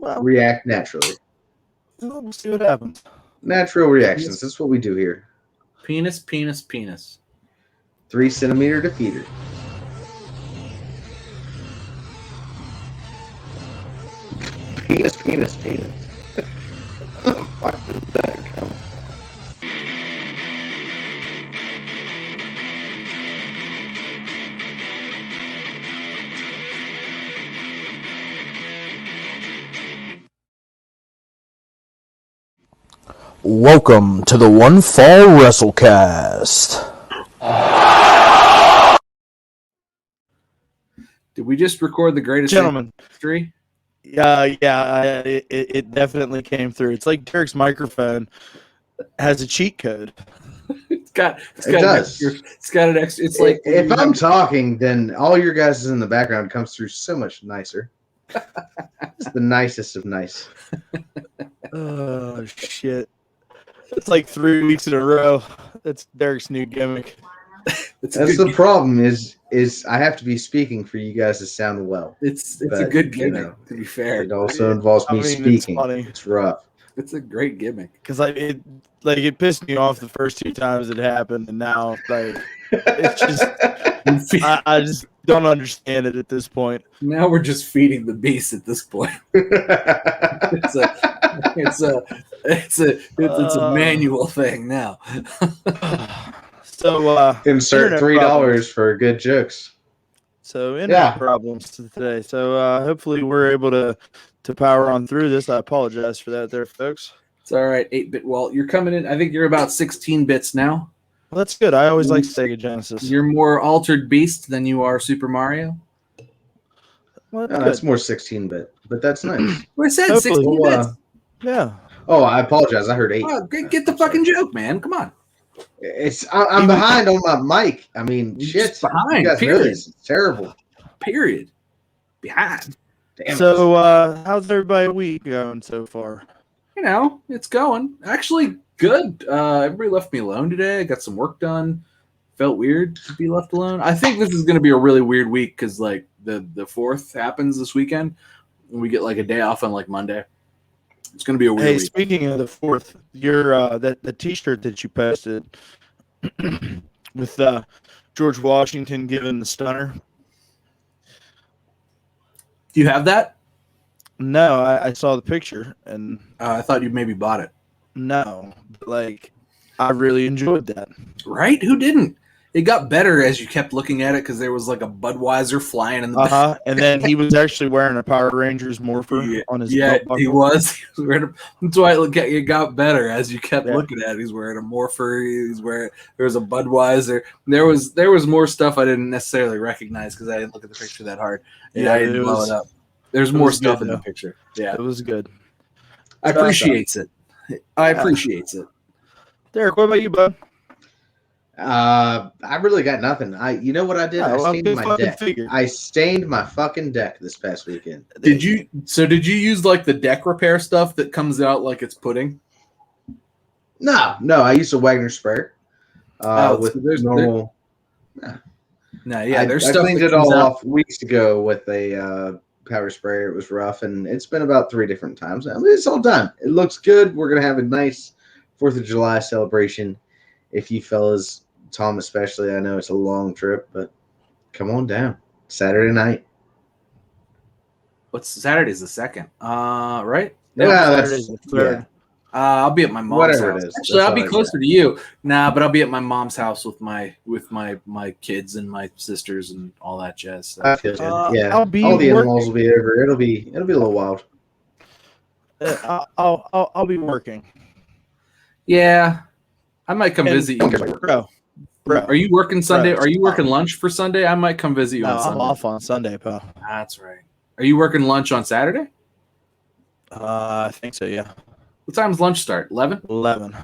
react naturally. We'll see what happens. Natural reactions. That's what we do here. Penis, penis, penis. 3 centimeter defeater. Penis, penis, penis. Fuck did that come? Welcome to the One Fall WrestleCast. Did we just record the greatest Gentlemen history? It definitely came through. It's like Derek's microphone has a cheat code. It got It does. It's got an extra. It's like if I'm talking, then all your guys in the background comes through so much nicer. It's the nicest of nice. Oh shit! It's like 3 weeks in a row. That's Derek's new gimmick. That's the problem. Is I have to be speaking for you guys to sound well. It's a good gimmick. To be fair, it also involves me speaking. It's rough. It's a great gimmick because it pissed me off the first 2 times it happened, and now it's just I just don't understand it at this point. Now we're just feeding the beast at this point. It's a manual thing now. So insert $3 for good jokes. So internet problems today. So hopefully we're able to power on through this. I apologize for that there, folks. It's all right, 8-bit Walt. You're coming in. I think you're about 16 bits now. Well, that's good. I always like Sega Genesis. You're more Altered Beast than you are Super Mario. Well, that's more 16-bit, but that's nice. I said 16 bits. Yeah. Oh, I apologize. I heard 8. Oh, get the fucking joke, man. Come on. I'm behind on my mic. I mean, shit. Behind. You guys know this. It's terrible. Period. Behind. Damn. So, how's everybody's week going so far? You know, it's going. Actually, good. Everybody left me alone today. I got some work done. Felt weird to be left alone. I think this is going to be a really weird week because, like, the 4th happens this weekend. And we get, like, a day off on, like, Monday. It's going to be a weird week. Speaking of the 4th, your the T-shirt that you posted with George Washington giving the stunner. Do you have that? No, I saw the picture, and I thought you maybe bought it. No, but, I really enjoyed that. Right? Who didn't? It got better as you kept looking at it because there was like a Budweiser flying in the back. And then he was actually wearing a Power Rangers morpher on his belt buckle. He was wearing that's why it got better as you kept looking at it. He's wearing a morpher. There was a Budweiser. There was more stuff I didn't necessarily recognize because I didn't look at the picture that hard. I didn't blow it up. There's more stuff in the picture. Yeah, it was good. I appreciate it. Derek, what about you, bud? I really got nothing. You know what I did? I stained my deck. I stained my fucking deck this past weekend. Did you use like the deck repair stuff that comes out like it's pudding? No. I used a Wagner sprayer. There's normal. There's I stuff. I cleaned it all off weeks ago with a power sprayer. It was rough, and it's been about 3 different times. I mean, it's all done. It looks good. We're gonna have a nice 4th of July celebration. If you fellas, Tom especially, I know it's a long trip, but come on down. Saturday night. What's Saturday's the 2nd? Right? No, Saturday's the 3rd. Yeah. I'll be at my mom's house. Actually, I'll be closer to you. But I'll be at my mom's house with my kids and my sisters and all that jazz. So. I feel good. All the in-laws will be over. It'll be a little wild. I'll be working. Yeah, I might come visit you. Bro, are you working Sunday? Are you working lunch for Sunday? I might come visit you on Sunday. I'm off on Sunday, pal. That's right. Are you working lunch on Saturday? I think so, yeah. What time's lunch start? 11? 11.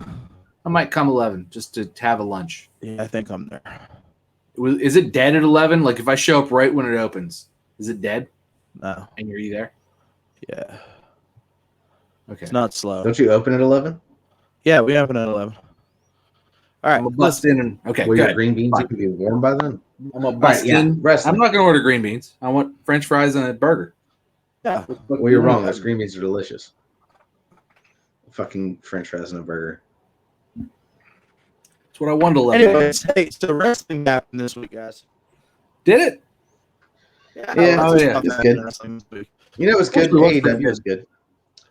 I might come 11 just to have a lunch. Yeah, I think I'm there. Is it dead at 11? Like if I show up right when it opens, is it dead? No. And are you there? Yeah. Okay. It's not slow. Don't you open at 11? Yeah, we open at 11. All right. I'm going to bust in and okay. Will your green beans can be warm by then? I'm going to bust in. I'm not going to order green beans. I want French fries and a burger. Yeah. Well, you're wrong. Those green beans are delicious. Fucking French fries and a burger. That's what I wanted to let Anyways, hey, so wrestling happened this week, guys. Did it? Yeah. Oh, yeah. It's good. Wrestling this week. You know what's good? Actually, it was pretty AEW is good.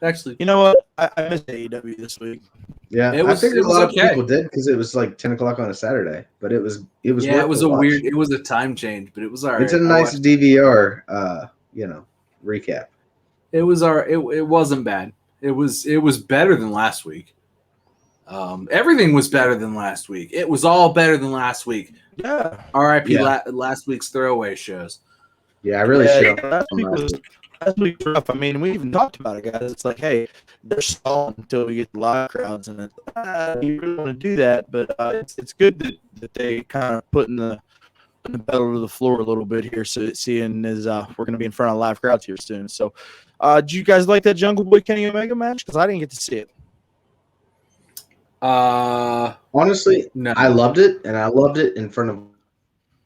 Actually, You know what? I missed AEW this week. Yeah, It was- I figured it was a lot okay. of people did because it was like 10 o'clock on a Saturday, but it was yeah, worth it was the a watch. weird. It was a time change, but it was all right. It's a I nice watched- DVR, recap. It was all right. It wasn't bad. It was better than last week. Everything was better than last week. It was all better than last week. Yeah. R.I.P. Yeah. Last week's throwaway shows. Yeah, I really should. Last week was rough. I mean, we even talked about it, guys. It's like, hey, they're stalling until we get the live crowds, and you really want to do that, but it's good that they kind of putting the pedal to the floor a little bit here. So seeing as we're going to be in front of live crowds here soon. So, do you guys like that Jungle Boy Kenny Omega match? Because I didn't get to see it. Honestly, No. I loved it, and I loved it in front of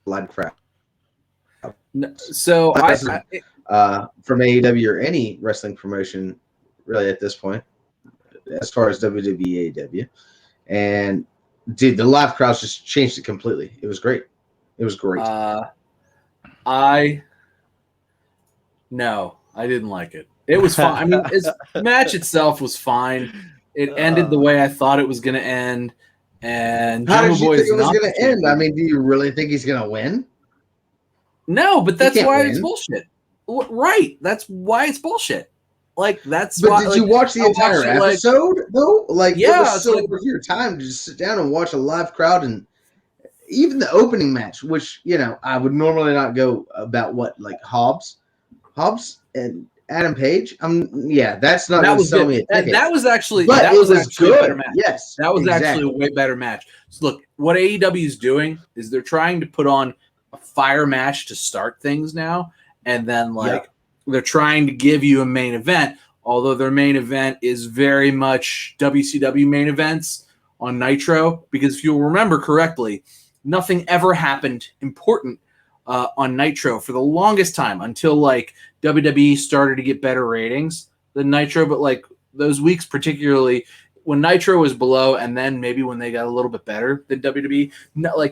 live crowd. No, so From AEW or any wrestling promotion, really at this point, as far as WWE, AEW, and dude, the live crowds just changed it completely. It was great. It was great. I didn't like it. It was fine. I mean, the match itself was fine. It ended the way I thought it was going to end. And How Jungle did you Boy think is it was not going the to end? I champion. mean, do you really think he's going to win? No, but that's can't why win. it's bullshit. Right. That's why it's bullshit. Like, that's But why. did you watch the I watched entire it, like- episode though? Like, Yeah, it was it's so like- worth your time to just sit down and watch a live crowd, and even the opening match, which I would normally not go about Hobbs and Adam Page. That's not that going to was sell good. me a ticket. That was actually but that it was was actually good. a better match. Yes, That was exactly. actually a way better match. So look, what AEW is doing is they're trying to put on a fire match to start things now, and then they're trying to give you a main event. Although their main event is very much WCW main events on Nitro, because if you'll remember correctly, nothing ever happened important on Nitro for the longest time until WWE started to get better ratings than Nitro. But those weeks, particularly when Nitro was below, and then maybe when they got a little bit better than WWE,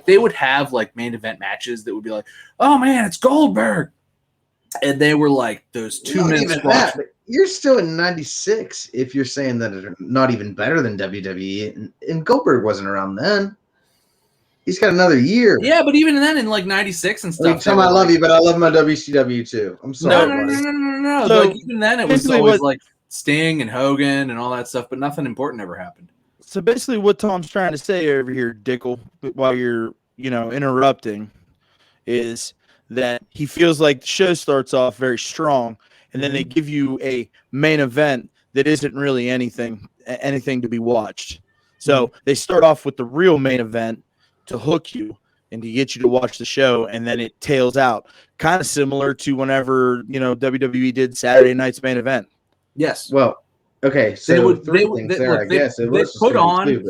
they would have main event matches that would be like, oh man, it's Goldberg, and they were those 2 minute spots. But you're still in '96 if you're saying that they're not even better than WWE, and Goldberg wasn't around then. He's got another year. Yeah, but even then, in '96 and stuff. Tom, I love you, but I love my WCW too. I'm sorry, buddy. No. So, even then, it was basically always what- Sting and Hogan and all that stuff, but nothing important ever happened. So basically, what Tom's trying to say over here, Dickel, while you're interrupting, is that he feels like the show starts off very strong, and then they give you a main event that isn't really anything to be watched. So they start off with the real main event to hook you and to get you to watch the show, and then it tails out, kind of similar to whenever WWE did Saturday night's main event. Yes. Well, okay, so They would- three they would- things they- there, look, I they- guess. It they was put on- two,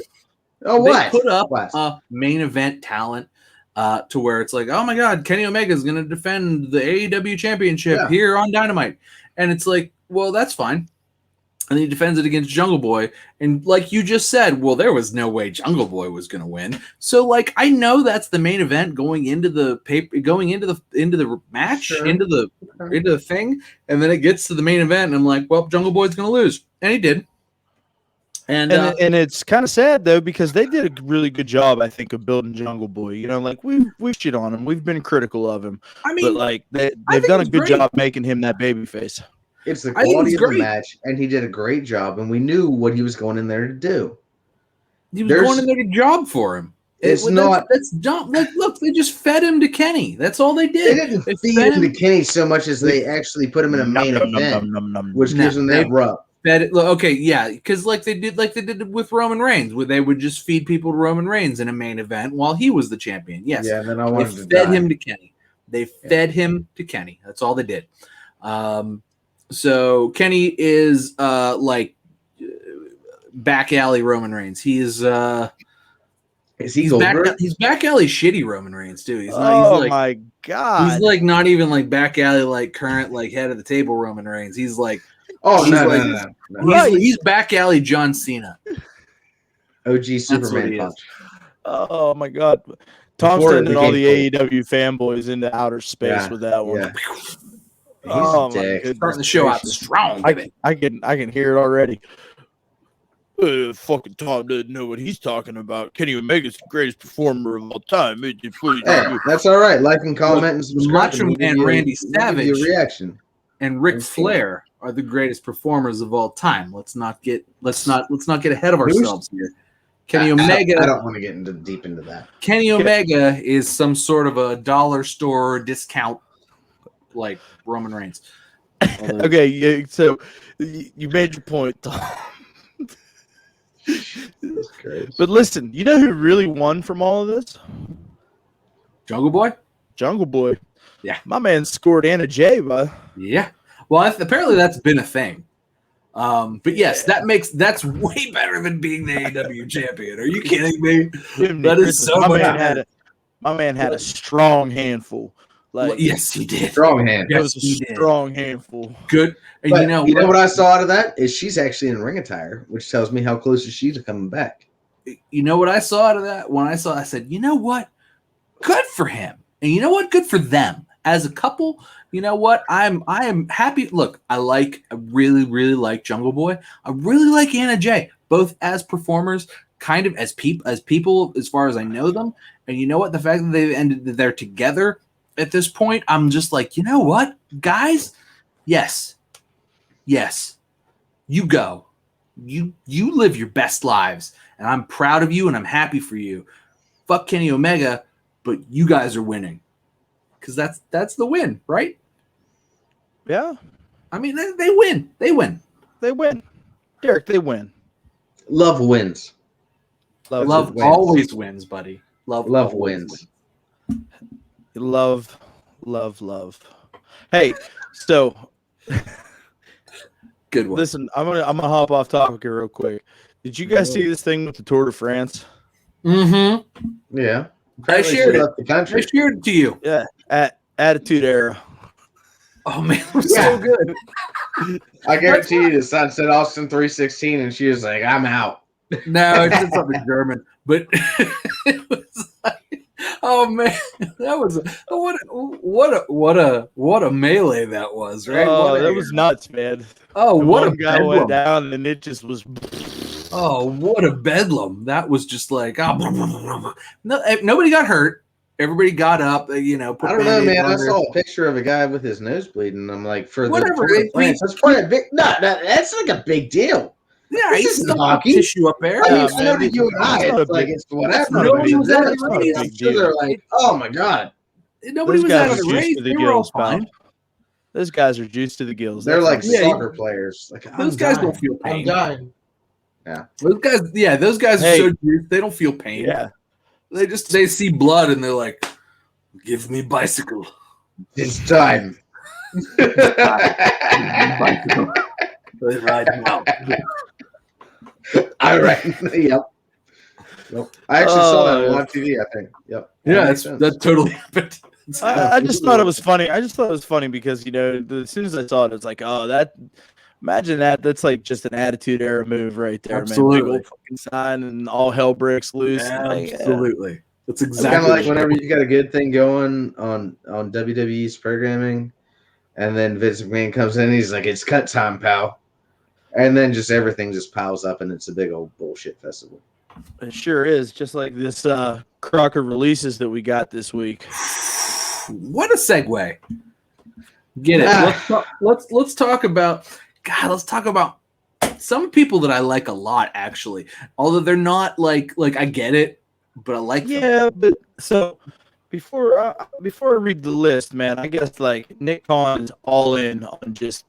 but, what? They put up What? a main event talent to where it's oh my God, Kenny Omega is going to defend the AEW championship here on Dynamite. And it's well, that's fine. And he defends it against Jungle Boy. And like you just said, well, there was no way Jungle Boy was going to win. So I know that's the main event going into the match, Sure. into the thing. And then it gets to the main event. And I'm well, Jungle Boy's going to lose. And he did. And it's kind of sad though, because they did a really good job, I think, of building Jungle Boy. We shit on him, we've been critical of him, I mean, but they've think done a it's good great. job making him that babyface. It's the I think quality it's of the great. match, and he did a great job, and we knew what he was going in there to do. he was there's- going in there to job for him. It's not. That's dumb. Look, they just fed him to Kenny. That's all they They did. didn't They feed fed him to Kenny so much as they actually put him in a main event, which gives him that rub. Fed it. Look, okay, yeah, because they did with Roman Reigns, where they would just feed people to Roman Reigns in a main event while he was the champion. Yes, Yeah, and then I they wanted to fed die. him to Kenny. They fed him to Kenny. That's all they did. So Kenny is back alley Roman Reigns. He is Is he He's Goldberg? he's back alley shitty Roman Reigns too. He's my god! He's like not even like back alley like current like head of the table Roman Reigns. He's like he's back alley John Cena. OG Superman punch. Oh my god! Tom's sending all the AEW fanboys into outer space with that one. Yeah. Oh my goodness! Starting the show out strong. I can hear it already. Fucking Tom doesn't know what he's talking about. Kenny Omega's the greatest performer of all time. Hey, that's all right. Like and comment and subscribe. Macho Man Randy Savage reaction and Ric Flair are the greatest performers of all time. Let's not get ahead of ourselves here. Kenny Omega. I don't want to get deep into that. Kenny Omega is some sort of a dollar store discount, like Roman Reigns. Okay, yeah, so you made your point, Tom. But listen, you know who really won from all of this? Jungle Boy? Jungle Boy. Yeah. My man scored Anna Jay, bud. Yeah. Well, apparently that's been a thing. But yes, that's way better than being the AEW champion. Are you kidding me? That is so much. My man had a strong handful. Yes, he did. Strong hand. It was a strong handful. Good. And you know what I saw out of that is she's actually in ring attire, which tells me how close is she to coming back. You know what I saw out of that? When I said, you know what? Good for him. And you know what? Good for them. As a couple, you know what? I am happy. Look, I really, really like Jungle Boy. I really like Anna Jay, both as performers, kind of as people, as far as I know them. And you know what? The fact that they're together at this point, I'm just like, you know what, guys? Yes, you go. You live your best lives, and I'm proud of you, and I'm happy for you. Fuck Kenny Omega, but you guys are winning, because that's the win, right? Yeah. I mean, they win. They win. Derek, they win. Love wins. Love always wins, buddy. Love wins. Love. Hey, so good one. Listen, I'm gonna hop off topic here real quick. Did you guys see this thing with the Tour de France? Mm-hmm. Yeah. I shared it. The country. I shared it to you. Yeah. Attitude Era. Oh man, it was so good. I guarantee you the son said Austin 316 and she was like, I'm out. No, it's just something German. But it was like, oh man, that was what a melee that was, right? Oh, that was nuts, man. Oh, what a guy went down and it just was. Oh, what a bedlam! That was just like, oh, no, nobody got hurt. Everybody got up, I don't know, man. I saw a picture of a guy with his nose bleeding. I'm like, for whatever. That's probably a big. No, that's like a big deal. Yeah, this he's isn't hockey. Tissue up there. I mean, I know that you and I, it's like it's whatever. Nobody was out of the race. race. They're like, oh my god. Nobody was out of the race. They were all fine. Those guys are juiced to the gills. They're like soccer players. Like those guys don't feel pain. I'm dying. Yeah. Those guys are so juiced. They don't feel pain. Yeah. They see blood and they're like, give me bicycle. It's time. Bicycle. Right now. All right. Yep. I actually saw that on live TV, I think. Yep. Yeah, that totally happened. I just thought it was funny. I just thought it was funny because, as soon as I saw it, it's like, oh, imagine that. That's like just an Attitude Era move right there, Absolutely. man. Big old fucking sign and all hell breaks loose. Absolutely. Like, That's exactly it's kind of like whenever you got a good thing going on WWE's programming, and then Vince McMahon comes in and he's like, it's cut time, pal. And then just everything just piles up and it's a big old bullshit festival. It sure is. Just like this crock of releases that we got this week. What a segue. Get it. Let's talk about some people that I like a lot, actually. Although they're not like I get it, but I like them. Yeah, but so before I read the list, man, I guess like Nick Khan is all in on just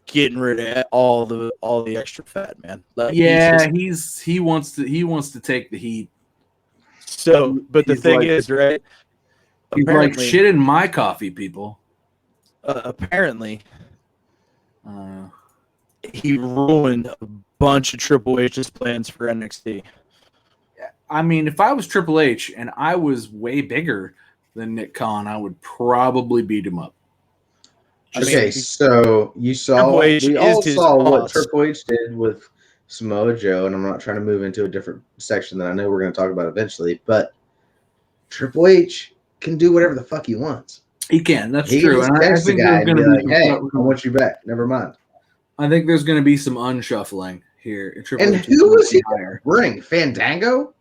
getting rid of all the extra fat, man. Like, he wants to take the heat. So, but the thing is, right? He's like, shit in my coffee, people. Apparently, he ruined a bunch of Triple H's plans for NXT. I mean, if I was Triple H and I was way bigger than Nick Khan, I would probably beat him up. Okay, so we all saw what Triple H did with Samoa Joe, and I'm not trying to move into a different section that I know we're going to talk about eventually, but Triple H can do whatever the fuck he wants. He can, that's he true. And I think there's going to be like, hey, I want you back. Never mind. I think there's going to be some unshuffling here. And who was he going to bring? Fandango?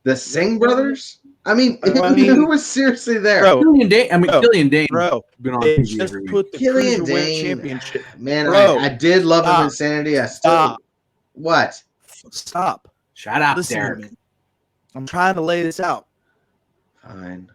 The Singh brothers? I mean, who was seriously there? Killian Dane. Bro, been on TV just put the Killian Cruiserweight Championship. Man, I did love him Insanity. I still. What? Stop. Shut up, Derek. I'm trying to lay this out. Fine.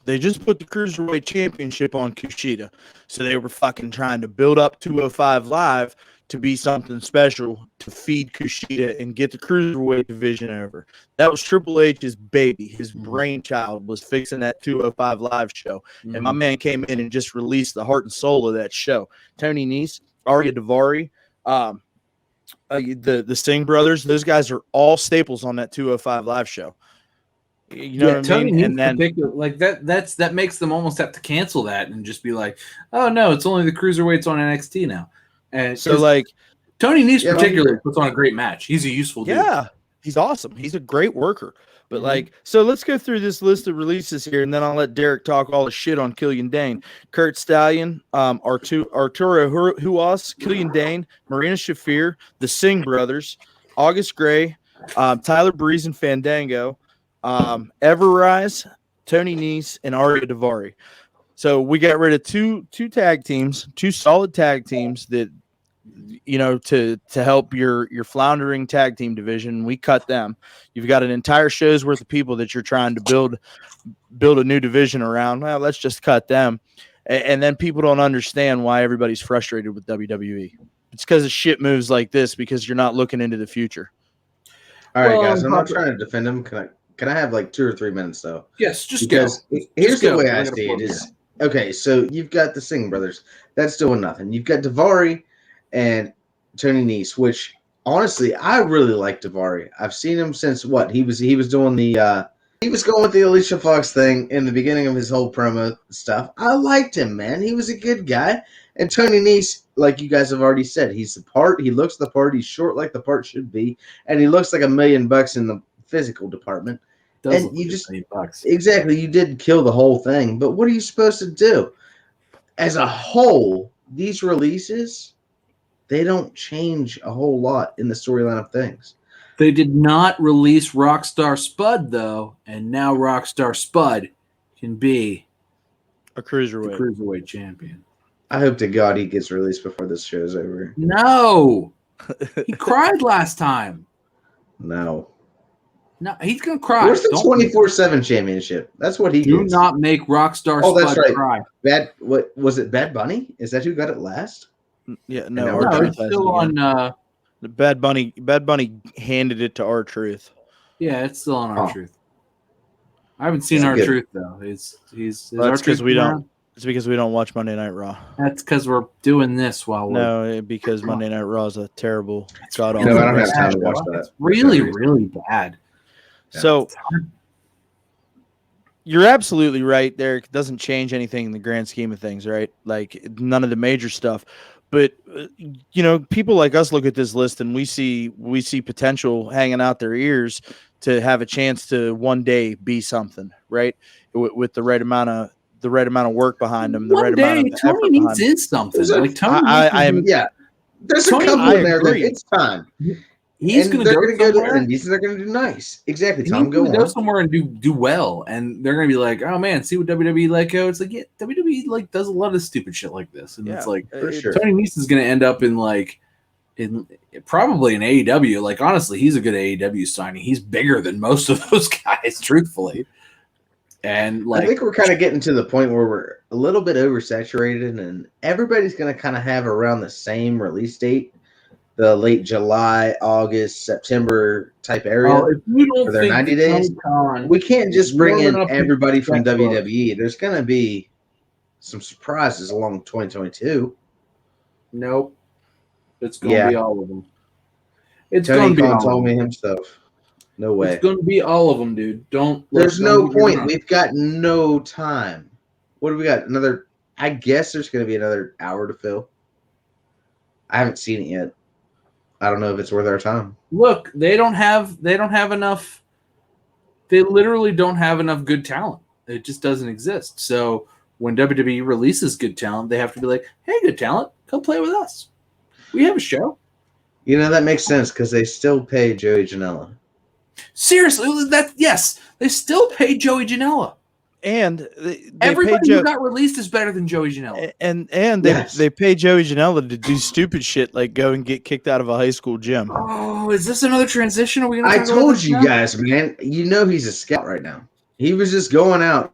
They just put the Cruiserweight Championship on Kushida. So they were fucking trying to build up 205 Live to be something special to feed Kushida and get the Cruiserweight division over. That was Triple H's baby. His brainchild was fixing that 205 Live show. And my man came in and just released the heart and soul of that show. Tony Nese, Arya Daivari, the Singh brothers, those guys are all staples on that 205 Live show. You know what I mean? And then like that makes them almost have to cancel that and just be like, oh no, it's only the cruiserweights on NXT now. And so like Tony Nese particularly puts on a great match. He's a useful dude. Yeah, he's awesome. He's a great worker. But like, so let's go through this list of releases here, and then I'll let Derek talk all the shit on Killian Dane, Kurt Stallion, Arturo Huas, Killian Dane, Marina Shafir, the Singh brothers, August Gray, Tyler Breeze and Fandango, Everrise, Tony Nese, and Arya Daivari. So we got rid of two tag teams, two solid tag teams that, you know, to help your floundering tag team division. We cut them. You've got an entire show's worth of people that you're trying to build a new division around. Well, let's just cut them. And then people don't understand why everybody's frustrated with WWE. It's because of shit moves like this, because you're not looking into the future. All right, guys, I'm not trying to defend them. Can I have like 2 or 3 minutes though? Yes, just because go. Here's the way I see it is, okay, so you've got the Singh brothers. That's doing nothing. You've got Daivari and Tony Nese, which honestly I really like Daivari. I've seen him since what he was doing the he was going with the Alicia Fox thing in the beginning of his whole promo stuff. I liked him, man. He was a good guy. And Tony Nese, like you guys have already said, he's the part. He looks the part. He's short like the part should be, and he looks like $1 million in the physical department. And you just exactly, you did kill the whole thing. But what are you supposed to do? As a whole, these releases, they don't change a whole lot in the storyline of things. They did not release Rockstar Spud though, and now Rockstar Spud can be a cruiserweight champion. I hope to God he gets released before this show's over. No, he cried last time. No, he's gonna cry. Where's the 24/7 championship? That's what he do gets. not make Rockstar Spud that's right. cry. What was it? Bad Bunny? Is that who got it last? Yeah, no, it's still on. The Bad Bunny handed it to R-Truth. Yeah, it's still on R-Truth. I haven't seen R-Truth though. That's because we don't. It's because we don't watch Monday Night Raw. That's because we're doing this while we're because Monday Night Raw is a terrible. I don't have time to watch that. It's really bad. So you're absolutely right, Derek. It doesn't change anything in the grand scheme of things, right? Like none of the major stuff. But you know, people like us look at this list and we see potential hanging out their ears to have a chance to one day be something, right? With the right amount of work behind them, amount of Tony Nese is something. Like Tony, there's a couple in there that it's time. He's going to go to Indies and they're going to do nice. Exactly, Tom. Go somewhere and do well, and they're going to be like, "Oh man, see what WWE let go." It's like, yeah, WWE like does a lot of stupid shit like this, and it's like for sure. Tony Nese is going to end up in probably in AEW. Like honestly, he's a good AEW signing. He's bigger than most of those guys, truthfully. And I think we're kind of getting to the point where we're a little bit oversaturated, and everybody's going to kind of have around the same release date. The late July, August, September type area for their 90 days. We can't just bring in everybody from WWE. There's going to be some surprises along 2022. Nope. It's going to be all of them. It's Tony going to be Khan all of told me them. himself. No way. It's going to be all of them, dude. There's don't no get me point. wrong. We've got no time. What do we got? I guess there's going to be another hour to fill. I haven't seen it yet. I don't know if it's worth our time. Look, they don't have enough. They literally don't have enough good talent. It just doesn't exist. So when WWE releases good talent, they have to be like, "Hey, good talent, come play with us. We have a show." You know, that makes sense because they still pay Joey Janela. Seriously, yes, they still pay Joey Janela. And they Everybody pay who got released is better than Joey Janela. and Yes. they pay Joey Janela to do stupid shit like go and get kicked out of a high school gym. Oh, is this another transition? Are we? Gonna I talk about told this you now? guys, man. You know he's a scout right now. He was just going out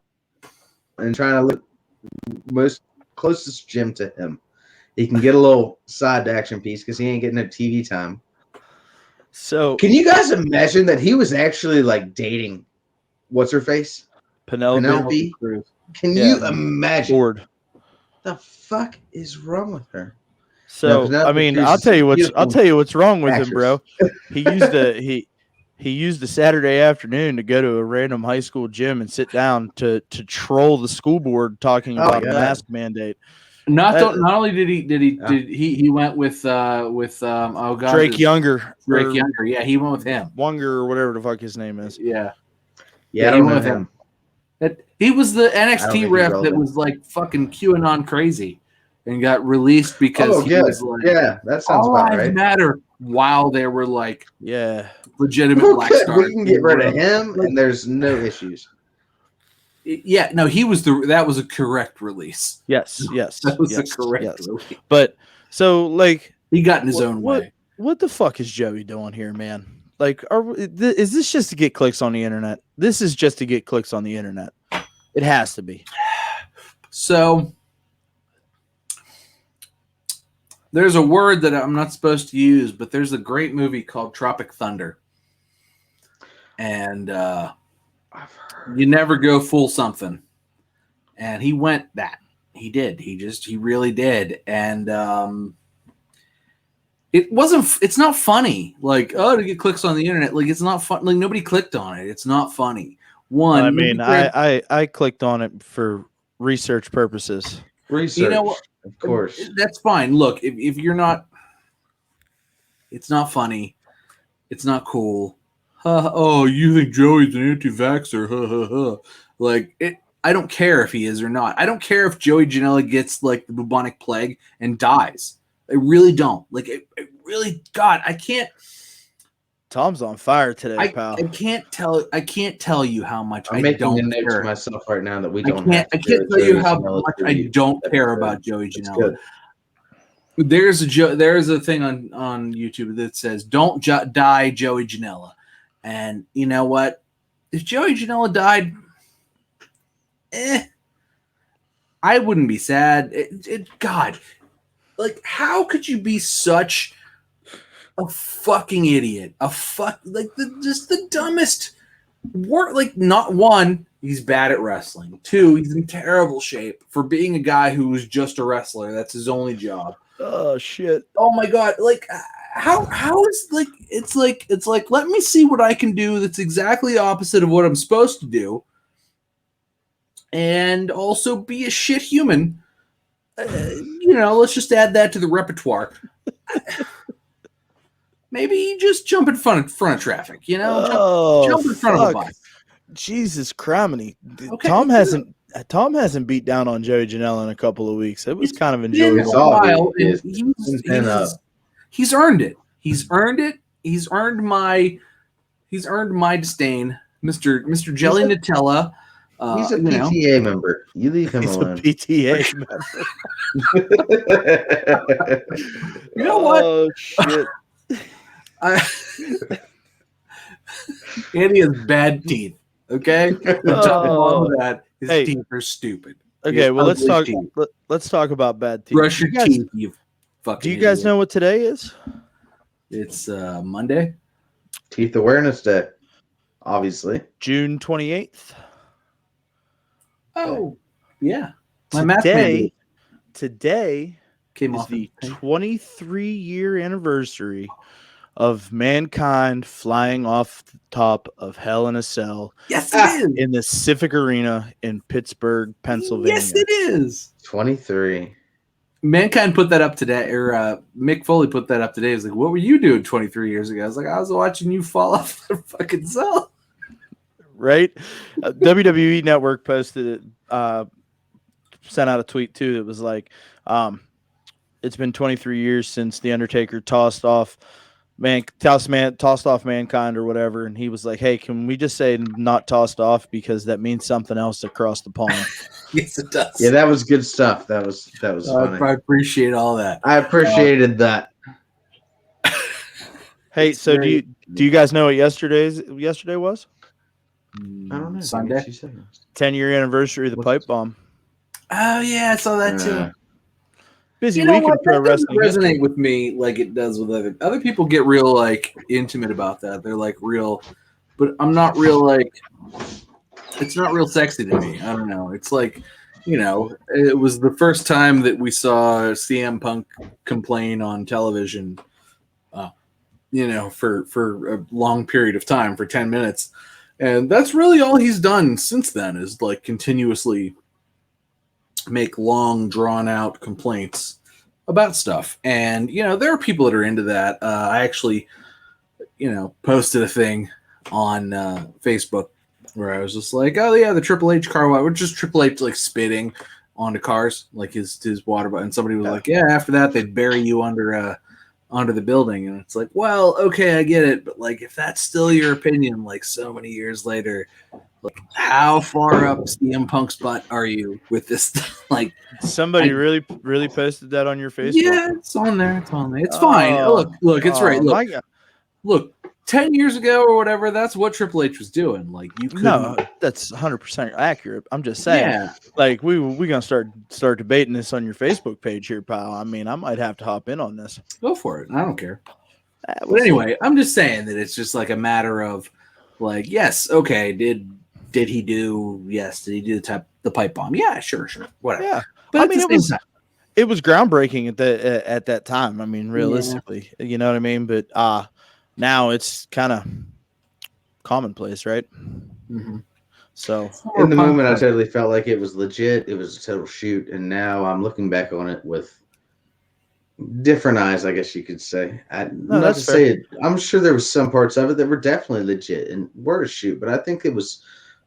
and trying to look most closest gym to him. He can get a little side action piece because he ain't getting no TV time. So Can you guys imagine that he was actually like dating what's her face? Penelope? Cruz. Can Yeah. you imagine? Ford. The fuck is wrong with her? So Penelope I mean, Cruz I'll is tell you beautiful what's wrong with him, actress. bro. He used a Saturday afternoon to go to a random high school gym and sit down to troll the school board talking Oh, about a God. mask mandate. Not only did he went with oh god, Drake Younger, Drake Younger. Yeah, he went with him. Wonger or whatever the fuck his name is. Yeah. Yeah, I he don't went know with him. He was the I don't NXT think he's ref that relevant. was like fucking QAnon crazy and got released because Oh, he good. was like, Yeah, that sounds all about lives right. matter, while there were like Yeah. legitimate Oh, black good. stars. We can get rid of him, Like, and there's no issues. yeah, no, that was a correct release. Yes. That was yes, a correct yes. release. But so like He got in his own way. What the fuck is Joey doing here, man? Like, is this just to get clicks on the internet? This is just to get clicks on the internet. It has to be. So there's a word that I'm not supposed to use, but there's a great movie called Tropic Thunder. And I've heard. you never go full something. And he went that. He did. He really did. And it's not funny. Like, oh, to get clicks on the internet. Like, it's not fun. Like, nobody clicked on it. It's not funny. One, I mean, I clicked on it for research purposes. Research, you know what? of course. That's fine. Look, if you're not, it's not funny. It's not cool. Oh, you think Joey's an anti-vaxxer? Like, I don't care if he is or not. I don't care if Joey Janela gets like the bubonic plague and dies. I really don't. Like, I really, God, I can't. Tom's on fire today, pal. I can't tell you how much I'm I making don't a note care. to myself right now that we I don't have to can't tell you how much I don't care about Joey That's Janela. good. There's a thing on YouTube that says "Don't die, Joey Janela," and you know what? If Joey Janela died, I wouldn't be sad. God, like, how could you be such a fucking idiot? Just the dumbest word. Like, not one, he's bad at wrestling. Two, he's in terrible shape for being a guy who was just a wrestler. That's his only job. Oh shit. Oh my god! Like, how is it's like let me see what I can do that's exactly opposite of what I'm supposed to do, and also be a shit human. Let's just add that to the repertoire. Maybe just jump in front of traffic. Jump in front of a bus. Jesus criminy. Okay. Tom hasn't beat down on Joey Janela in a couple of weeks. It was kind of Been enjoyable. a while, and He's he's earned it. He's earned it. He's earned my disdain, Mr. Jelly Nutella. He's a PTA member. You leave him He's a alone. PTA member. You know what? Oh shit. Andy has bad teeth. Okay, on top of all of that, his teeth are stupid. Okay, well let's talk. Teeth. Let's talk about bad teeth. Brush your teeth, you fucking. Do you guys know what today is? It's Monday. Teeth Awareness Day, obviously. June 28th. Oh, yeah. My math man Today came is off the 23-year anniversary of Mankind flying off the top of Hell in a Cell. Yes, it is. In the Civic Arena in Pittsburgh, Pennsylvania. Yes, it is. 23. Mankind put that up today, or Mick Foley put that up today. He was like, "What were you doing 23 years ago?" I was like, "I was watching you fall off the fucking cell." Right? WWE Network posted it, sent out a tweet too that was like, it's been 23 years since The Undertaker tossed off Mankind or whatever, and he was like, "Hey, can we just say not tossed off because that means something else across the pond?" Yes, it does. Yeah, that was good stuff. That was funny. I appreciate all that. I appreciated that. Hey, so do you guys know what yesterday was? I don't know. Sunday. 10-year anniversary of the pipe bomb. Oh yeah, I saw that too. Busy You know week in what? pro That doesn't wrestling. resonate with me like it does with other people. Get real like intimate about that. They're like real, but I'm not real like. It's not real sexy to me. I don't know. It's like, it was the first time that we saw CM Punk complain on television. For a long period of time, for 10 minutes, and that's really all he's done since then is like continuously make long drawn out complaints about stuff. And there are people that are into that. I actually posted a thing on Facebook where I was just like, oh yeah, the Triple H car wash, which is Triple H like spitting onto cars, like his water bottle. And somebody was like, yeah, after that they'd bury you under the building. And it's like, well, okay, I get it, but like if that's still your opinion, like so many years later, like how far up CM Punk's butt are you with this? Like Somebody really posted that on your Facebook. Yeah, it's on there. It's fine. Look, it's right. Look, my God. Look, 10 years ago or whatever, that's what Triple H was doing. Like you couldn't. No, that's 100% accurate. I'm just saying, like we gonna start debating this on your Facebook page here, pal. I mean, I might have to hop in on this. Go for it. I don't care. We'll but anyway, I'm just saying that it's just like a matter of, like, yes, okay, did he do? Yes, did he do the pipe bomb? Yeah, sure, whatever. Yeah, but I mean, it was groundbreaking at that time. I mean, realistically, you know what I mean. But now it's kind of commonplace, right? Mm-hmm. So in the moment, I totally felt like it was legit. It was a total shoot, and now I'm looking back on it with different eyes, I guess you could say. Not to say it. I'm sure there was some parts of it that were definitely legit and were a shoot, but I think it was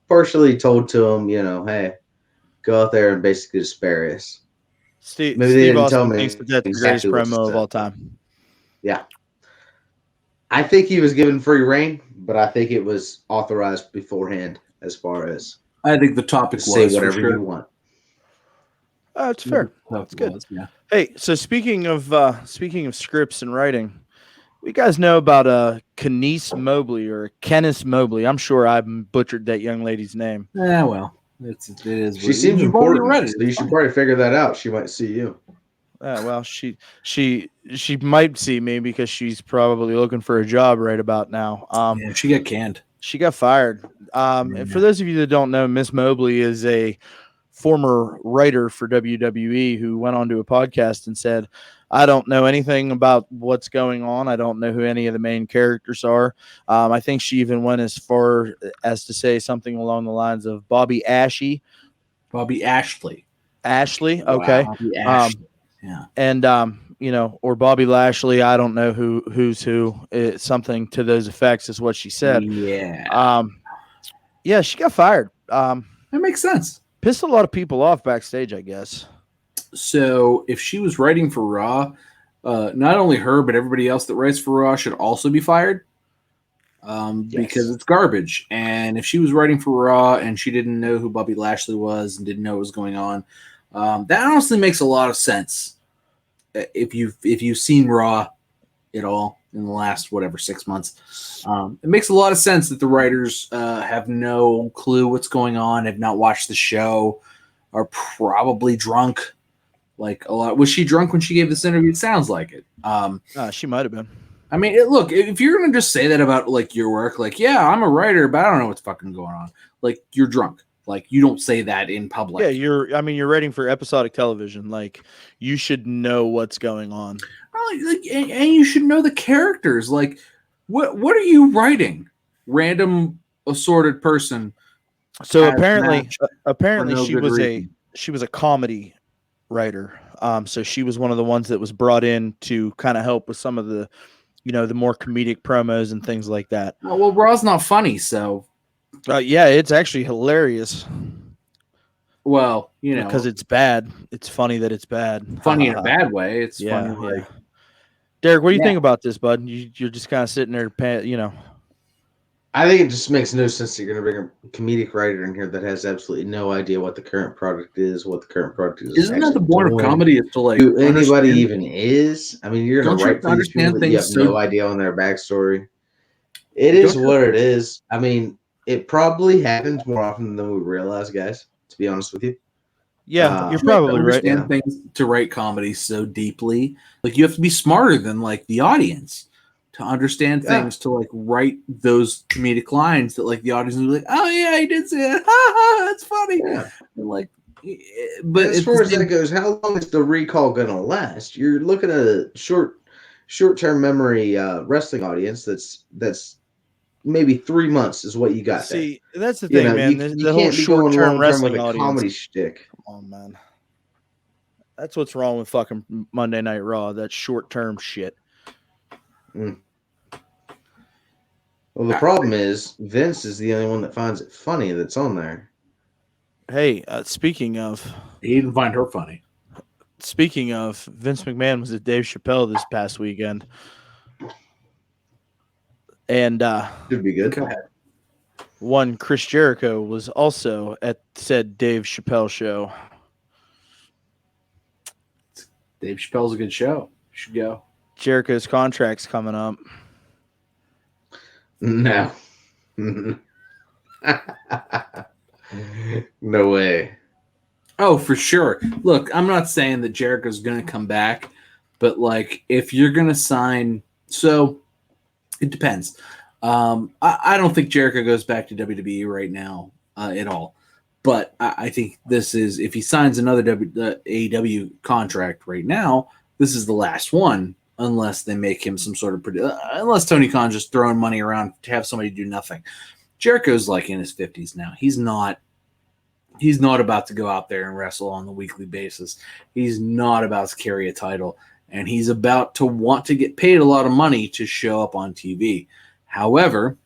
partially told to him, hey, go out there and basically spare us. Steve didn't Austin tell me thinks that's the greatest promo of all time. Yeah. I think he was given free reign, but I think it was authorized beforehand as far as I think the topic was say whatever you want. It's fair. That's good. Yeah. Hey, so speaking of scripts and writing, you guys know about Kenice Mobley or Kenice Mobley? I'm sure I butchered that young lady's name. Yeah, well, it is. She seems important. So you should probably figure that out. She might see you. Well, she might see me because she's probably looking for a job right about now. Yeah, she got canned. She got fired. And for those of you that don't know, Miss Mobley is a former writer for WWE who went on to a podcast and said, I don't know anything about what's going on. I don't know who any of the main characters are. I think she even went as far as to say something along the lines of Bobby Ashley. Ashley, okay. Wow, Bobby Ashley. Yeah. And or Bobby Lashley, I don't know who's who. It's something to those effects is what she said. Yeah. Yeah, she got fired. That makes sense. Pissed a lot of people off backstage, I guess. So if she was writing for Raw, not only her but everybody else that writes for Raw should also be fired. Because it's garbage. And if she was writing for Raw and she didn't know who Bobby Lashley was and didn't know what was going on, that honestly makes a lot of sense. If you've seen Raw at all in the last 6 months, it makes a lot of sense that the writers have no clue what's going on, have not watched the show, are probably drunk. Like a lot. Was she drunk when she gave this interview? It sounds like it. She might have been. I mean, look, if you're gonna just say that about like your work, like, yeah, I'm a writer, but I don't know what's fucking going on. Like, you're drunk. Like, you don't say that in public. Yeah, you're writing for episodic television. Like, you should know what's going on. and you should know the characters. Like, what are you writing? Random assorted person. So has apparently, match for apparently no she good was reason. a comedy writer. So she was one of the ones that was brought in to kind of help with some of the, the more comedic promos and things like that. Oh, well, Raw's not funny, so Yeah, it's actually hilarious well, because it's bad. It's funny that it's bad. funny in a bad way. It's Yeah, funny yeah. like Derek, what do you Yeah. think about this, bud? You're just kind of sitting there, I think it just makes no sense that you're going to bring a comedic writer in here that has absolutely no idea what the current product is, what the current product is. Isn't that the actually point of doing, comedy is to like who anybody understand- even is. I mean, you're going Don't to you write for these people understand that you things have no so- idea on their backstory. It is Don't you- what it is. I mean, it probably happens more often than we realize, guys, to be honest with you. yeah, you're You have to probably right. understand things to write comedy so deeply. Like you have to be smarter than like the audience to understand things to like write those comedic lines that like the audience will be like, oh yeah, he did say that. Ha ha, that's funny. Yeah. And, like, But as far as that goes, how long is the recall going to last? You're looking at a short-term memory wrestling audience that's maybe 3 months is what you got there. See, that's the thing, man. You The whole can't be going short-term long-term wrestling with a audience. comedy shtick. Come on, man. That's what's wrong with fucking Monday Night Raw. That short-term shit. Well, the problem is Vince is the only one that finds it funny that's on there. Hey, speaking of he didn't find her funny. Vince McMahon was at Dave Chapelle this past weekend, and Should be good. Go ahead. one Chris Jericho was also at said Dave Chapelle show. Dave Chappelle's a good show. You should go. Jericho's contract's coming up. No. No way. Oh, for sure. Look, I'm not saying that Jericho's going to come back, but like if you're going to sign, so it depends. I don't think Jericho goes back to WWE right now at all. But I think this is, if he signs another AEW contract right now, this is the last one, unless they make him some sort of, unless Tony Khan's just throwing money around to have somebody do nothing. Jericho's like in his 50s now. He's not about to go out there and wrestle on the weekly basis. He's not about to carry a title, and he's about to want to get paid a lot of money to show up on TV. However,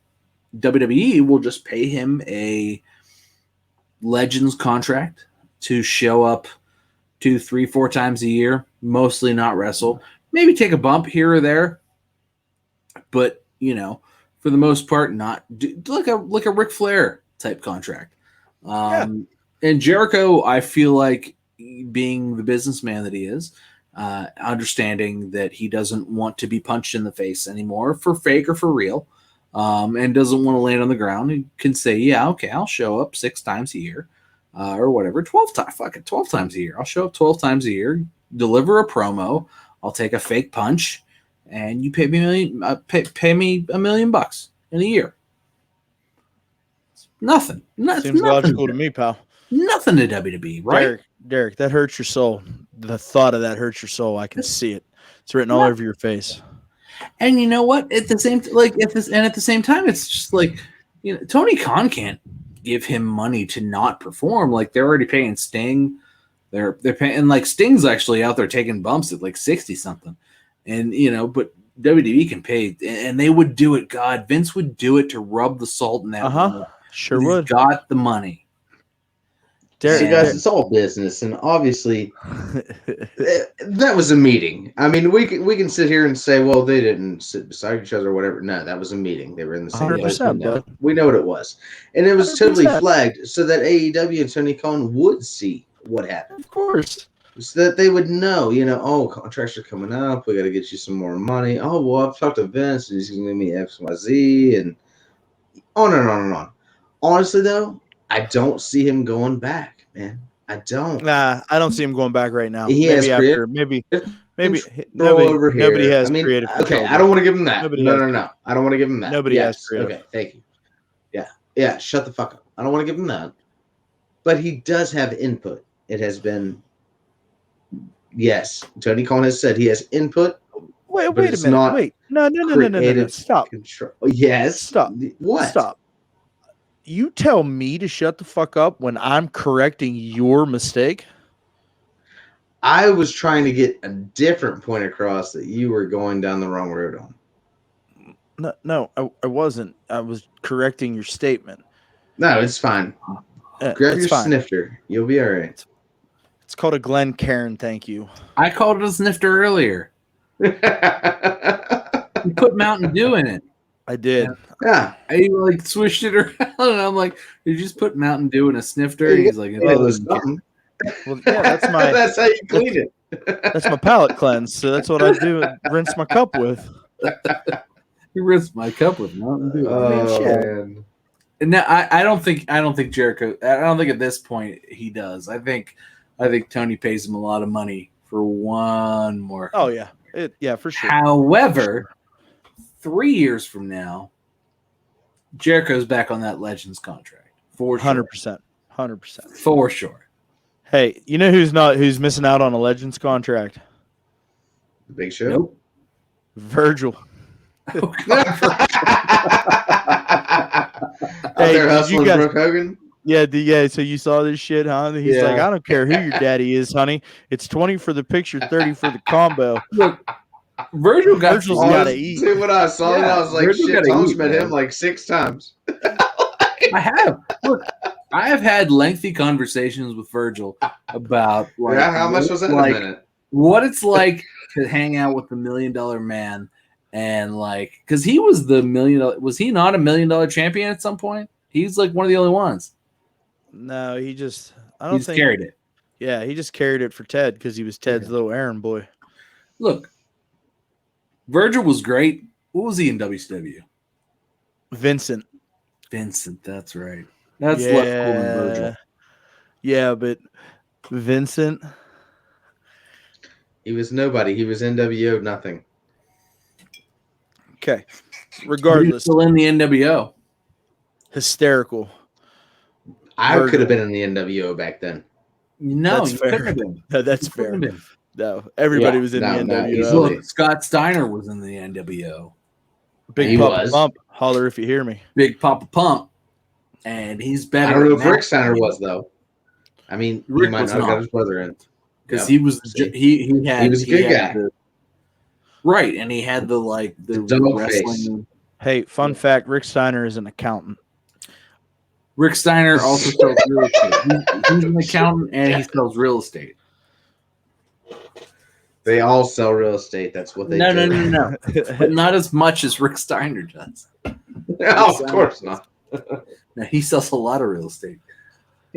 WWE will just pay him a Legends contract to show up 2, 3, 4 times a year, mostly not wrestle, maybe take a bump here or there, but for the most part, not like a Ric Flair type contract. And Jericho, I feel like, being the businessman that he is, understanding that he doesn't want to be punched in the face anymore for fake or for real, and doesn't want to land on the ground, he can say, yeah, okay, I'll show up 6 times a year, or whatever, 12 times a year. I'll show up 12 times a year, deliver a promo, I'll take a fake punch, and you pay me $1 million in a year. It's nothing. Seems logical to me, pal. Nothing to WWE, right? Derek, that hurts your soul. The thought of that hurts your soul. I can see it. It's written all over your face. And you know what? At the same time, it's just like, Tony Khan can't give him money to not perform. Like, they're already paying Sting. They're paying, and like Sting's actually out there taking bumps at like 60 something, and but WWE can pay, and they would do it. God, Vince would do it to rub the salt in that. Sure He's would. got the money. So guys, it's all business, and obviously that was a meeting. I mean, we can sit here and say, well, they didn't sit beside each other or whatever. No, that was a meeting. They were in the same place. We know what it was, and it was 100%. totally flagged so that AEW and Tony Khan would see what happened. Of course. So that they would know, oh, contracts are coming up. We got to get you some more money. Oh, well, I've talked to Vince, and he's going to give me X, Y, Z, and on and on and on. Honestly, though, I don't see him going back, man. I don't. Nah, I don't see him going back right now. He maybe has after, maybe nobody has creative. Okay, I don't want to give him that. No. I don't want to give him that. Nobody has creative. Okay, thank you. Yeah. Shut the fuck up. I don't want to give him that. But he does have input. It has been, yes, Tony Khan has said he has input Wait but a it's minute. not Wait. No. creative Stop. control. Yes. Stop. What? Stop. You tell me to shut the fuck up when I'm correcting your mistake? I was trying to get a different point across that you were going down the wrong road on. No, I wasn't. I was correcting your statement. No, it's fine. Grab it's your fine. snifter. You'll be all right. It's called a Glen Cairn, thank you. I called it a snifter earlier. You put Mountain Dew in it. I did. Yeah. I like swished it around, and I'm like, "You just put Mountain Dew in a snifter?" And he's like, It was something. Well, yeah, that's my That's how you clean it. that's my palate cleanse. So that's what I do. Rinse my cup with. "You rinsed my cup with Mountain Dew." Man. And now I don't think Jericho. I don't think at this point he does. I think Tony pays him a lot of money for one more. Oh yeah, for sure. However, 3 years from now, Jericho's back on that Legends contract for 100%, 100%, for sure. Hey, you know who's missing out on a Legends contract? The Big Show. Nope. Virgil. Oh, God. Out there did hustling you guys- Brooke Hogan. Yeah. So you saw this shit, huh? He's like, I don't care who your daddy is, honey. It's 20 for the picture, 30 for the combo. Look, Virgil's gotta eat. See, when I saw that, I was like, Virgil shit, gotta Tom's eat, met man. him like 6 times. I have. Look, I have had lengthy conversations with Virgil about like How much was that in a minute? what it's like to hang out with the $1 million man, and like, because he was the $1 million. Was he not a $1 million champion at some point? He's like one of the only ones. No, I He don't just think. carried it. Yeah, he just carried it for Ted because he was Ted's little errand boy. Look, Virgil was great. What was he in WCW? Vincent. Vincent, that's right. That's left cool in Virgil. Yeah, but Vincent. He was nobody. He was NWO nothing. Okay. He's Regardless, still in the NWO. hysterical. I Virgil. could have been in the NWO back then. No, That's you fair. couldn't have been. That's You fair. couldn't have been. No, everybody Yeah, was in no, the no, NWO. easily. Look, Scott Steiner was in the NWO. Big He Papa was. Pump. Holler if you hear me. Big Papa Pump. And he's I better. don't know if now Rick Steiner was, though. I mean, Rick he might was not have not. got his brother in. because Yeah. he was See. he had He was a good guy. Right, and he had the dog wrestling. Hey, fun fact: Rick Steiner is an accountant. Rick Steiner also sells real estate. He's an accountant and he sells real estate. They all sell real estate. That's what they No, do. no, but not as much as Rick Steiner does. Oh, of course not. No, he sells a lot of real estate.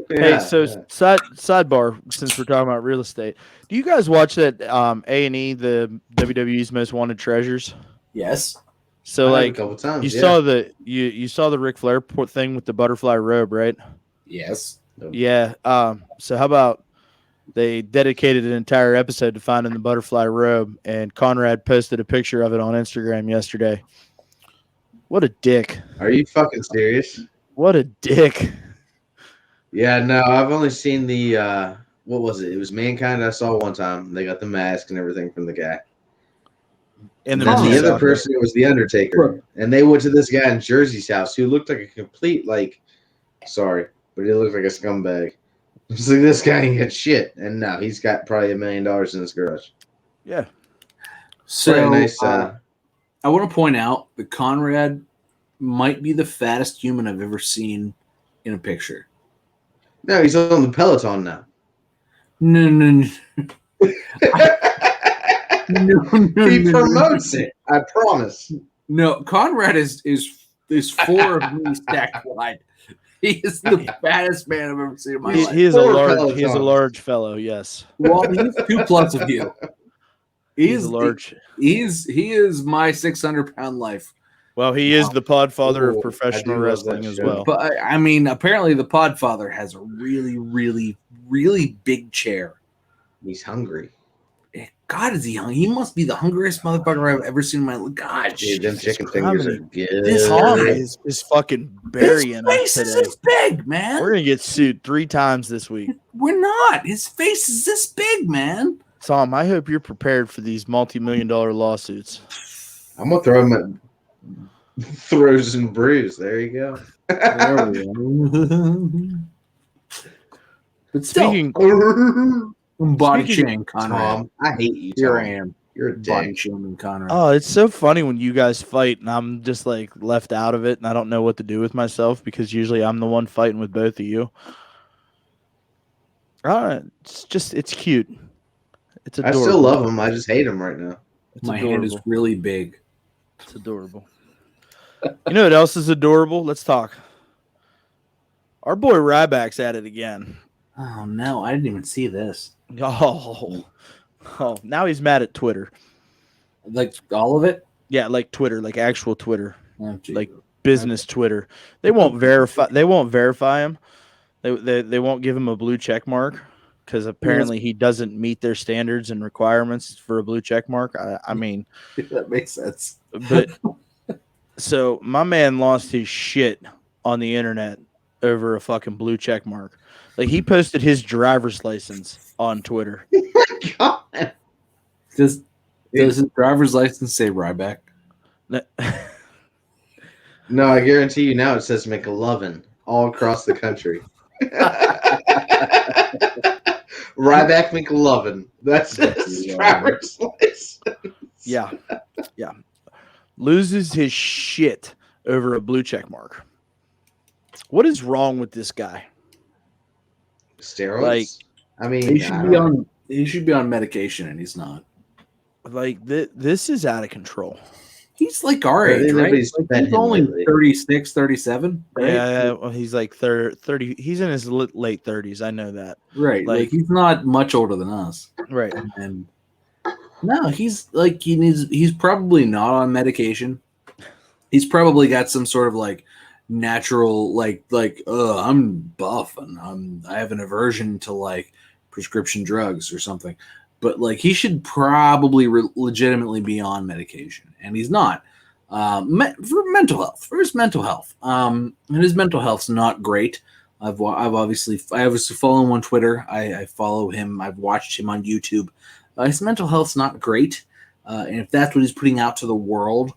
Hey, Yeah, so yeah. sidebar, since we're talking about real estate, do you guys watch that A&E, the WWE's Most Wanted Treasures? Yes. So I have like a couple times, you yeah. saw you saw the Ric Flair thing with the butterfly robe, right? Yes. Yeah. So how about they dedicated an entire episode to finding the butterfly robe, and Conrad posted a picture of it on Instagram yesterday. What a dick! Are you fucking serious? What a dick! Yeah, no, I've only seen the what was it? It was Mankind I saw one time. They got the mask and everything from the guy. And And then the men's other outfit. person was the Undertaker. And they went to this guy in Jersey's house who looked like a complete sorry, but he looked like a scumbag. It's like this guy ain't got shit. And now he's got probably $1 million in his garage. Yeah. So Pretty nice. I want to point out that Conrad might be the fattest human I've ever seen in a picture. No, he's on the Peloton now. No. He promotes it. I promise. No, Conrad is 4 of me stacked wide. He is the fattest man I've ever seen in my life. He is Four he is a Pelotons. large fellow. Yes. Well, he's 2+ of you. He's a large. He is my 600-pound life. Well, he is the podfather Ooh, of I professional do love wrestling that as show. well. But I mean, apparently the Podfather has a really, really, really big chair. He's hungry. God, is he hungry? He must be the hungriest motherfucker I've ever seen in my life. God, Dude, them chicken Christ, fingers how are many- good. This Tom guy- is fucking his burying us face is today. this big, man. We're gonna get sued 3 times this week. We're not. His face is this big, man. Tom, I hope you're prepared for these multi-million-dollar lawsuits. I'm gonna throw him at throws and brews. There you go. There we go. But still, Speaking, body speaking- shaming Conrad. Tom, I hate you. Here Tom. I am. You're a Body dick. shaming Conrad. oh, it's so funny when you guys fight and I'm just like left out of it and I don't know what to do with myself because usually I'm the one fighting with both of you. It's cute. It's I adorable. still love him. I just hate him right now. It's My adorable. hand is really big. It's adorable. You know what else is adorable? Let's talk. Our boy Ryback's at it again. Oh no, I didn't even see this. Oh, now he's mad at Twitter. Like all of it? Yeah, like Twitter, like actual Twitter, Oh, geez. like business Twitter. They won't verify. They won't verify him. They won't give him a blue check mark because apparently he doesn't meet their standards and requirements for a blue check mark. I mean, that makes sense. but so my man lost his shit on the internet over a fucking blue check mark. Like he posted his driver's license on Twitter. God. Does his driver's license say Ryback? No, I guarantee you now it says McLovin all across the country. Ryback McLovin. That's his driver's license. Yeah. Loses his shit over a blue check mark. What is wrong with this guy? Steroids? Like, I mean, He should be on medication, and he's not. Like this is out of control. He's like our Yeah, age, right? nobody's Like, fed he's him only lately. 36, 37, right? Yeah, well, he's like 30. He's in his late 30s. I know that. Right. Like, Like- he's not much older than us. Right. And no, he's like he's probably not on medication. He's probably got some sort of like natural I'm buff and I have an aversion to like prescription drugs or something. But like he should probably legitimately be on medication, and he's not. For his mental health, and his mental health's not great. I obviously follow him on Twitter. I follow him. I've watched him on YouTube. His mental health's not great, and if that's what he's putting out to the world,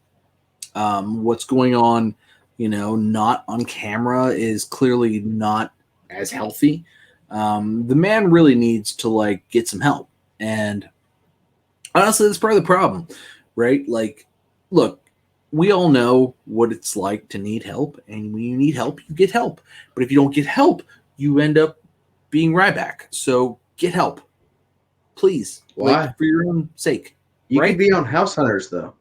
what's going on, not on camera is clearly not as healthy. The man really needs to like get some help. And honestly, that's part of the problem, right? Like, look, we all know what it's like to need help. And when you need help, you get help. But if you don't get help, you end up being Ryback. So get help. Please. Why? Like, for your own sake. You right? could be on House Hunters, though.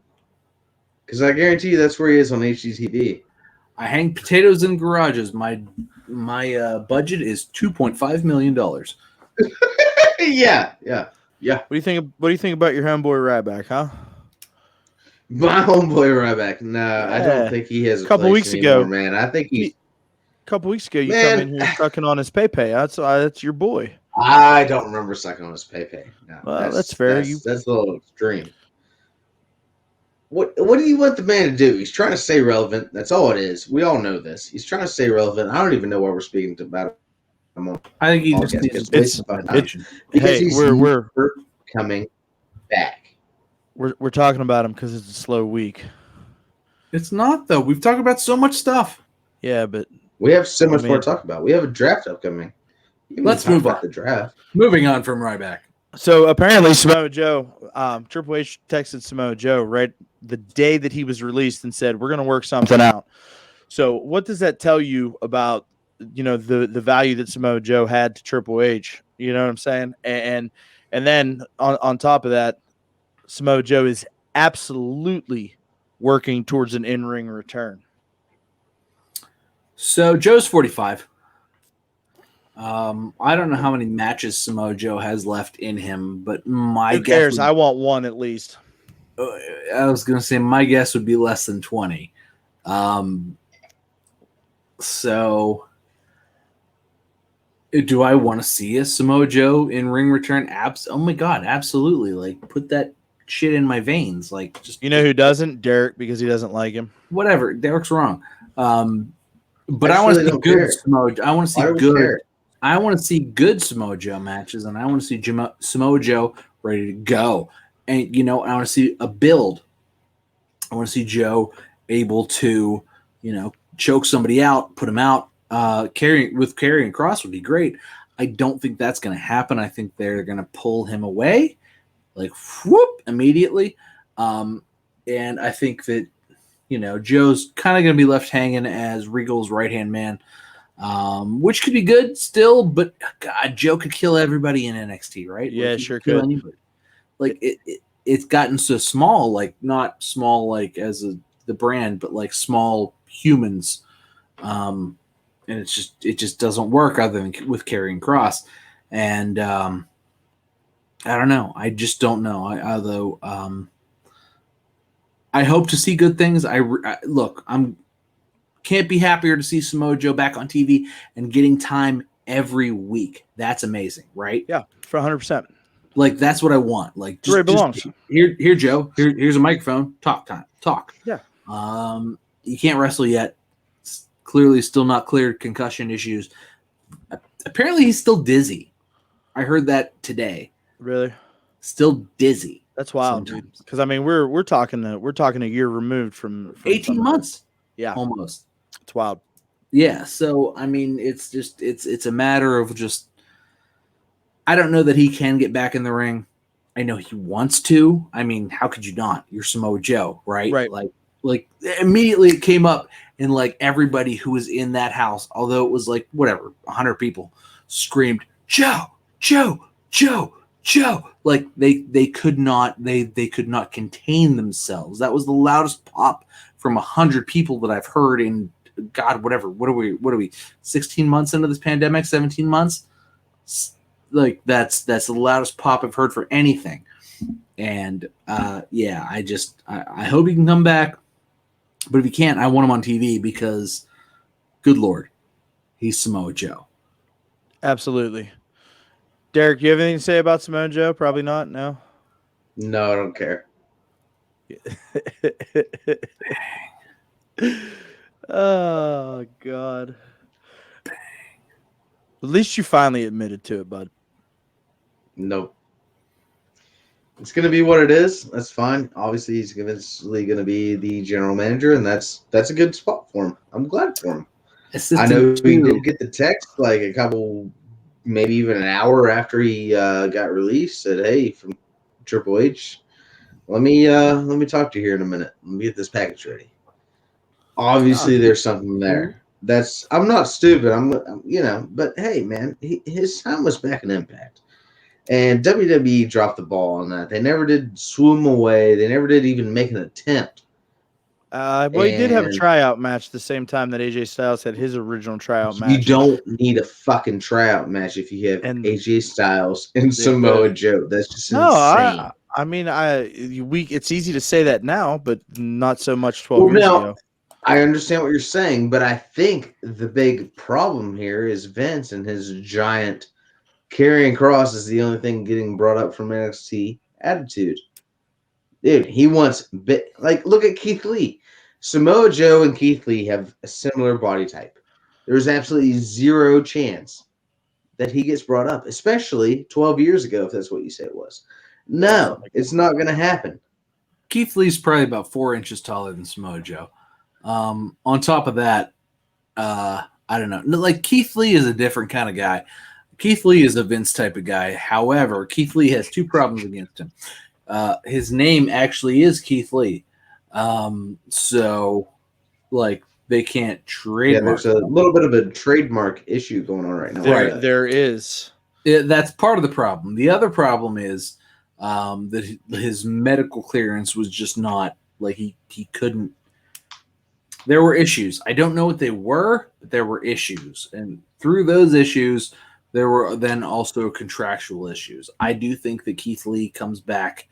Because I guarantee you that's where he is on HGTV. I hang potatoes in garages. My budget is $2.5 million. Yeah. What do you think about your homeboy Ryback, huh? My homeboy Ryback. No, I Yeah. don't think he has a Couple place weeks anymore, ago. man. I think he's... A couple weeks ago, you Man. come in here sucking on his pay. That's your boy. I don't remember sucking on his pay. No, Well, that's fair. That's a little extreme. What do you want the man to do? He's trying to stay relevant. That's all it is. We all know this. He's trying to stay relevant. I don't even know why we're speaking about him. I think he Oh, just yeah, needs it's- to it's- some fucking it's- action. Because Hey, he's we're never coming back. we're talking about him because it's a slow week. It's not, though. We've talked about so much stuff. Yeah, but We have so much I more mean- to talk about. We have a draft upcoming. You can Let's talk move about on. the draft. Moving on from Ryback. so apparently Samoa Joe, Triple H texted Samoa Joe right the day that he was released and said, "We're going to work something out." So what does that tell you about the value that Samoa Joe had to Triple H? You know what I'm saying? And then on top of that, Samoa Joe is absolutely working towards an in-ring return. So Joe's 45. I don't know how many matches Samoa Joe has left in him, but my Who guess cares? I want one at least. I was going to say my guess would be less than 20. So do I want to see a Samoa Joe in ring return? Oh my God, absolutely. Like put that shit in my veins. Like just You know who doesn't? Derek, because he doesn't like him. whatever. Derek's wrong. But I I want to really see don't good care. Samoa. I want to Why see do we good. care? I want to see good Samoa Joe matches, and I want to see Samoa Joe ready to go. And, I want to see a build. I want to see Joe able to, choke somebody out, put him out. Karrion Kross would be great. I don't think that's going to happen. I think they're going to pull him away, like whoop, immediately. And I think that, Joe's kind of going to be left hanging as Regal's right-hand man, which could be good still, but God, Joe could kill everybody in NXT, right? Yeah, he sure kill could. anybody. Like it's gotten so small, like not small like as the brand, but like small humans. And it just doesn't work other than with Karrion Kross. And I don't know. I just don't know. Although I hope to see good things. Look, can't be happier to see Samoa Joe back on TV and getting time every week. That's amazing, right? Yeah, for 100%. Like that's what I want. Like where it belongs. Here, Joe. Here's a microphone. Talk time. Talk. Yeah. You can't wrestle yet. It's clearly still not cleared concussion issues. Apparently, he's still dizzy. I heard that today. Really? Still dizzy. That's wild, dude. Because I mean, we're talking a year removed from 18 months. Yeah, almost. It's wild. Yeah. So I mean, it's a matter of just. I don't know that he can get back in the ring. I know he wants to. I mean, how could you not? You're Samoa Joe, right? Right. Like immediately it came up, and like everybody who was in that house, although it was like whatever, 100 people, screamed, "Joe, Joe, Joe, Joe!" Like they could not contain themselves. That was the loudest pop from 100 people that I've heard in God, whatever. What are we? 16 months into this pandemic? 17 months? Like that's the loudest pop I've heard for anything. And yeah, I hope he can come back. But if he can't, I want him on TV because, good Lord, he's Samoa Joe. Absolutely. Derek, you have anything to say about Samoa Joe? Probably not. No. No, I don't care. Oh God. At least you finally admitted to it, bud. Nope. It's going to be what it is. That's fine. Obviously, he's eventually going to be the general manager, and that's a good spot for him. I'm glad for him. I know he did get the text like a couple, maybe even an hour after he got released. Said, "Hey, from Triple H, let me talk to you here in a minute. Let me get this package ready." Obviously, there's something there. I'm not stupid. I'm but hey, man, his time was back in Impact. And WWE dropped the ball on that. They never did swim away. They never did even make an attempt. Well, he did have a tryout match the same time that AJ Styles had his original tryout match. You don't need a fucking tryout match if you have AJ Styles and Samoa Joe. That's just insane. I mean, it's easy to say that now, but not so much 12 years ago. I understand what you're saying, but I think the big problem here is Vince and his giant Karrion Kross is the only thing getting brought up from NXT attitude. Dude, he wants look at Keith Lee. Samoa Joe and Keith Lee have a similar body type. There's absolutely zero chance that he gets brought up, especially 12 years ago, if that's what you say it was. No, it's not going to happen. Keith Lee's probably about 4 inches taller than Samoa Joe. On top of that, I don't know. Like Keith Lee is a different kind of guy. Keith Lee is a Vince type of guy. However, Keith Lee has 2 problems against him. His name actually is Keith Lee. So, like, they can't trademark. Yeah, there's a little bit of a trademark issue going on right now. There is. That's part of the problem. The other problem is that his medical clearance was just not, like, he couldn't. There were issues. I don't know what they were, but there were issues. And through those issues, there were then also contractual issues. I do think that Keith Lee comes back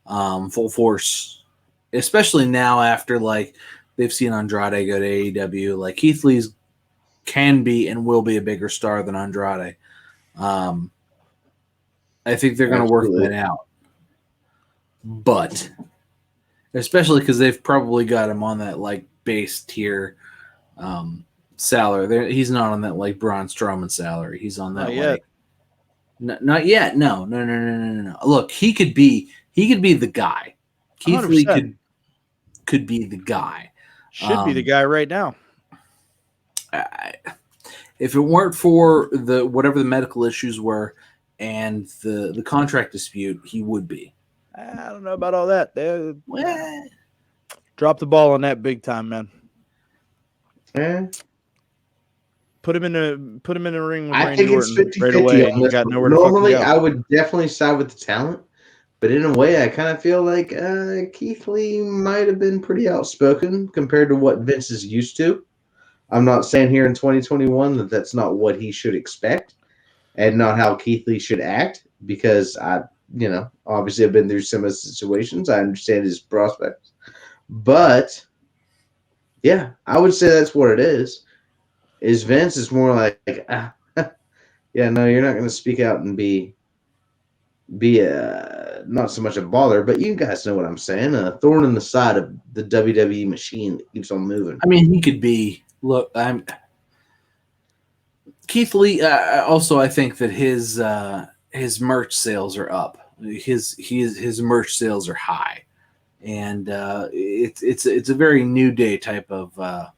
full force, especially now after like they've seen Andrade go to AEW. Like Keith Lee's can be and will be a bigger star than Andrade. I think they're going to work that out, but especially because they've probably got him on that like base tier salary. He's not on that like Braun Strowman salary. He's on that like Not yet. No. Look, he could be the guy. Keith Lee 100%. could be the guy. Should be the guy right now. If it weren't for the whatever the medical issues were and the contract dispute, he would be. I don't know about all that. They Well, dropped the ball on that big time, man. Put him in the ring with I Randy think it's Orton 50-50 right away, on and you this got one. nowhere to Normally, fucking go. I would definitely side with the talent, but in a way, I kind of feel like Keith Lee might have been pretty outspoken compared to what Vince is used to. I'm not saying here in 2021 that that's not what he should expect and not how Keith Lee should act, because obviously I've been through similar situations. I understand his prospects, but yeah, I would say that's what it is. Is Vince is more like, yeah, no, you're not going to speak out and be not so much a bother, but you guys know what I'm saying, a thorn in the side of the WWE machine that keeps on moving. I mean, he could be. Look, Keith Lee. Also, I think that his merch sales are up. His merch sales are high, and it's a very New Day type of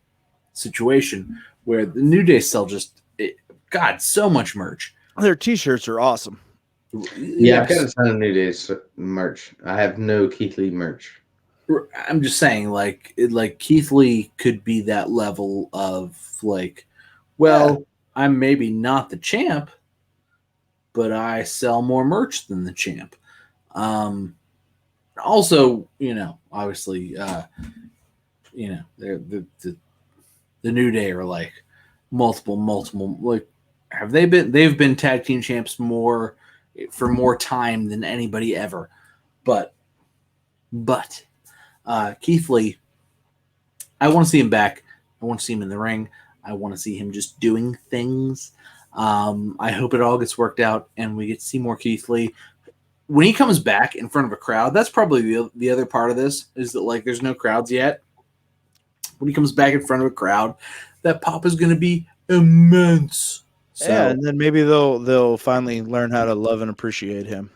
situation where the New Day sell God, so much merch. Their T-shirts are awesome. Yeah, I've got a ton of New Day's merch. I have no Keith Lee merch. I'm just saying, like Keith Lee could be that level of I'm maybe not the champ, but I sell more merch than the champ. Also, obviously, they're the New Day are like multiple, like they've been tag team champs for more time than anybody ever. But Keith Lee, I want to see him back. I want to see him in the ring. I want to see him just doing things. I hope it all gets worked out and we get to see more Keith Lee. When he comes back in front of a crowd, that's probably the other part of this, is that there's no crowds yet. When he comes back in front of a crowd, that pop is going to be immense. So, yeah, and then maybe they'll finally learn how to love and appreciate him.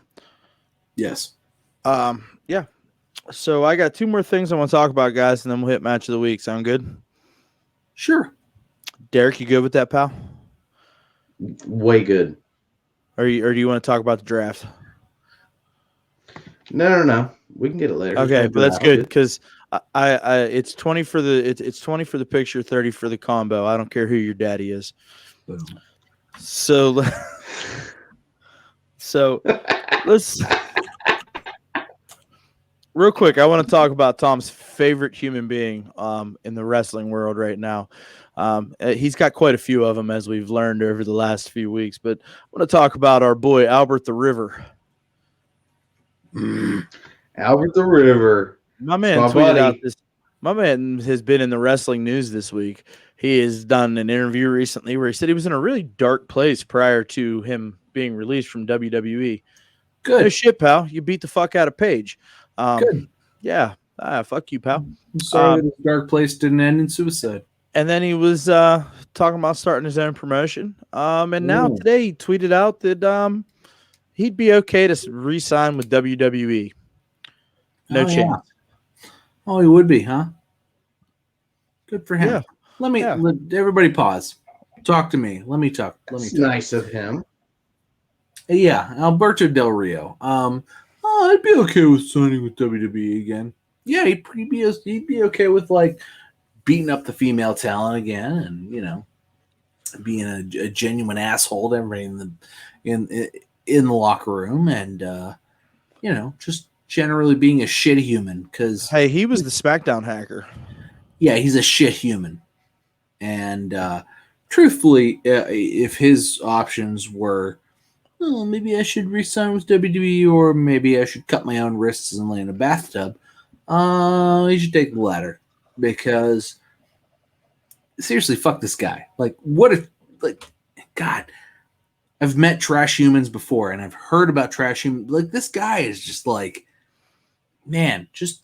Yes. Yeah. So I got two more things I want to talk about, guys, and then we'll hit match of the week. Sound good? Sure. Derek, you good with that, pal? Way good. Or do you want to talk about the draft? No. We can get it later. Okay, but that's good because I it's 20 for it's 20 for the picture, 30 for the combo. I don't care who your daddy is. Boom. So let's real quick. I want to talk about Tom's favorite human being in the wrestling world right now. He's got quite a few of them, as we've learned over the last few weeks. But I want to talk about our boy Albert the River. Albert the River. My man tweeted out this. My man has been in the wrestling news this week. He has done an interview recently where he said he was in a really dark place prior to him being released from WWE. Good. No shit, pal. You beat the fuck out of Paige. Good. Yeah. Fuck you, pal. I'm sorry this dark place didn't end in suicide. And then he was talking about starting his own promotion. And now today he tweeted out that he'd be okay to re-sign with WWE. No chance. Yeah. Oh, he would be, huh? Good for him. Yeah. Let everybody pause. Talk to me. Let me talk. Nice of him. Yeah, Alberto Del Rio. I'd be okay with signing with WWE again. Yeah, he'd be okay with beating up the female talent again, and being a genuine asshole to everybody in the locker room, and just generally being a shit human. Because hey, he was the SmackDown hacker. Yeah, he's a shit human, and truthfully, if his options were, oh, maybe I should re-sign with WWE, or maybe I should cut my own wrists and lay in a bathtub, he should take the latter. Because seriously, fuck this guy. God, I've met trash humans before, and I've heard about trash humans. This guy is just man, just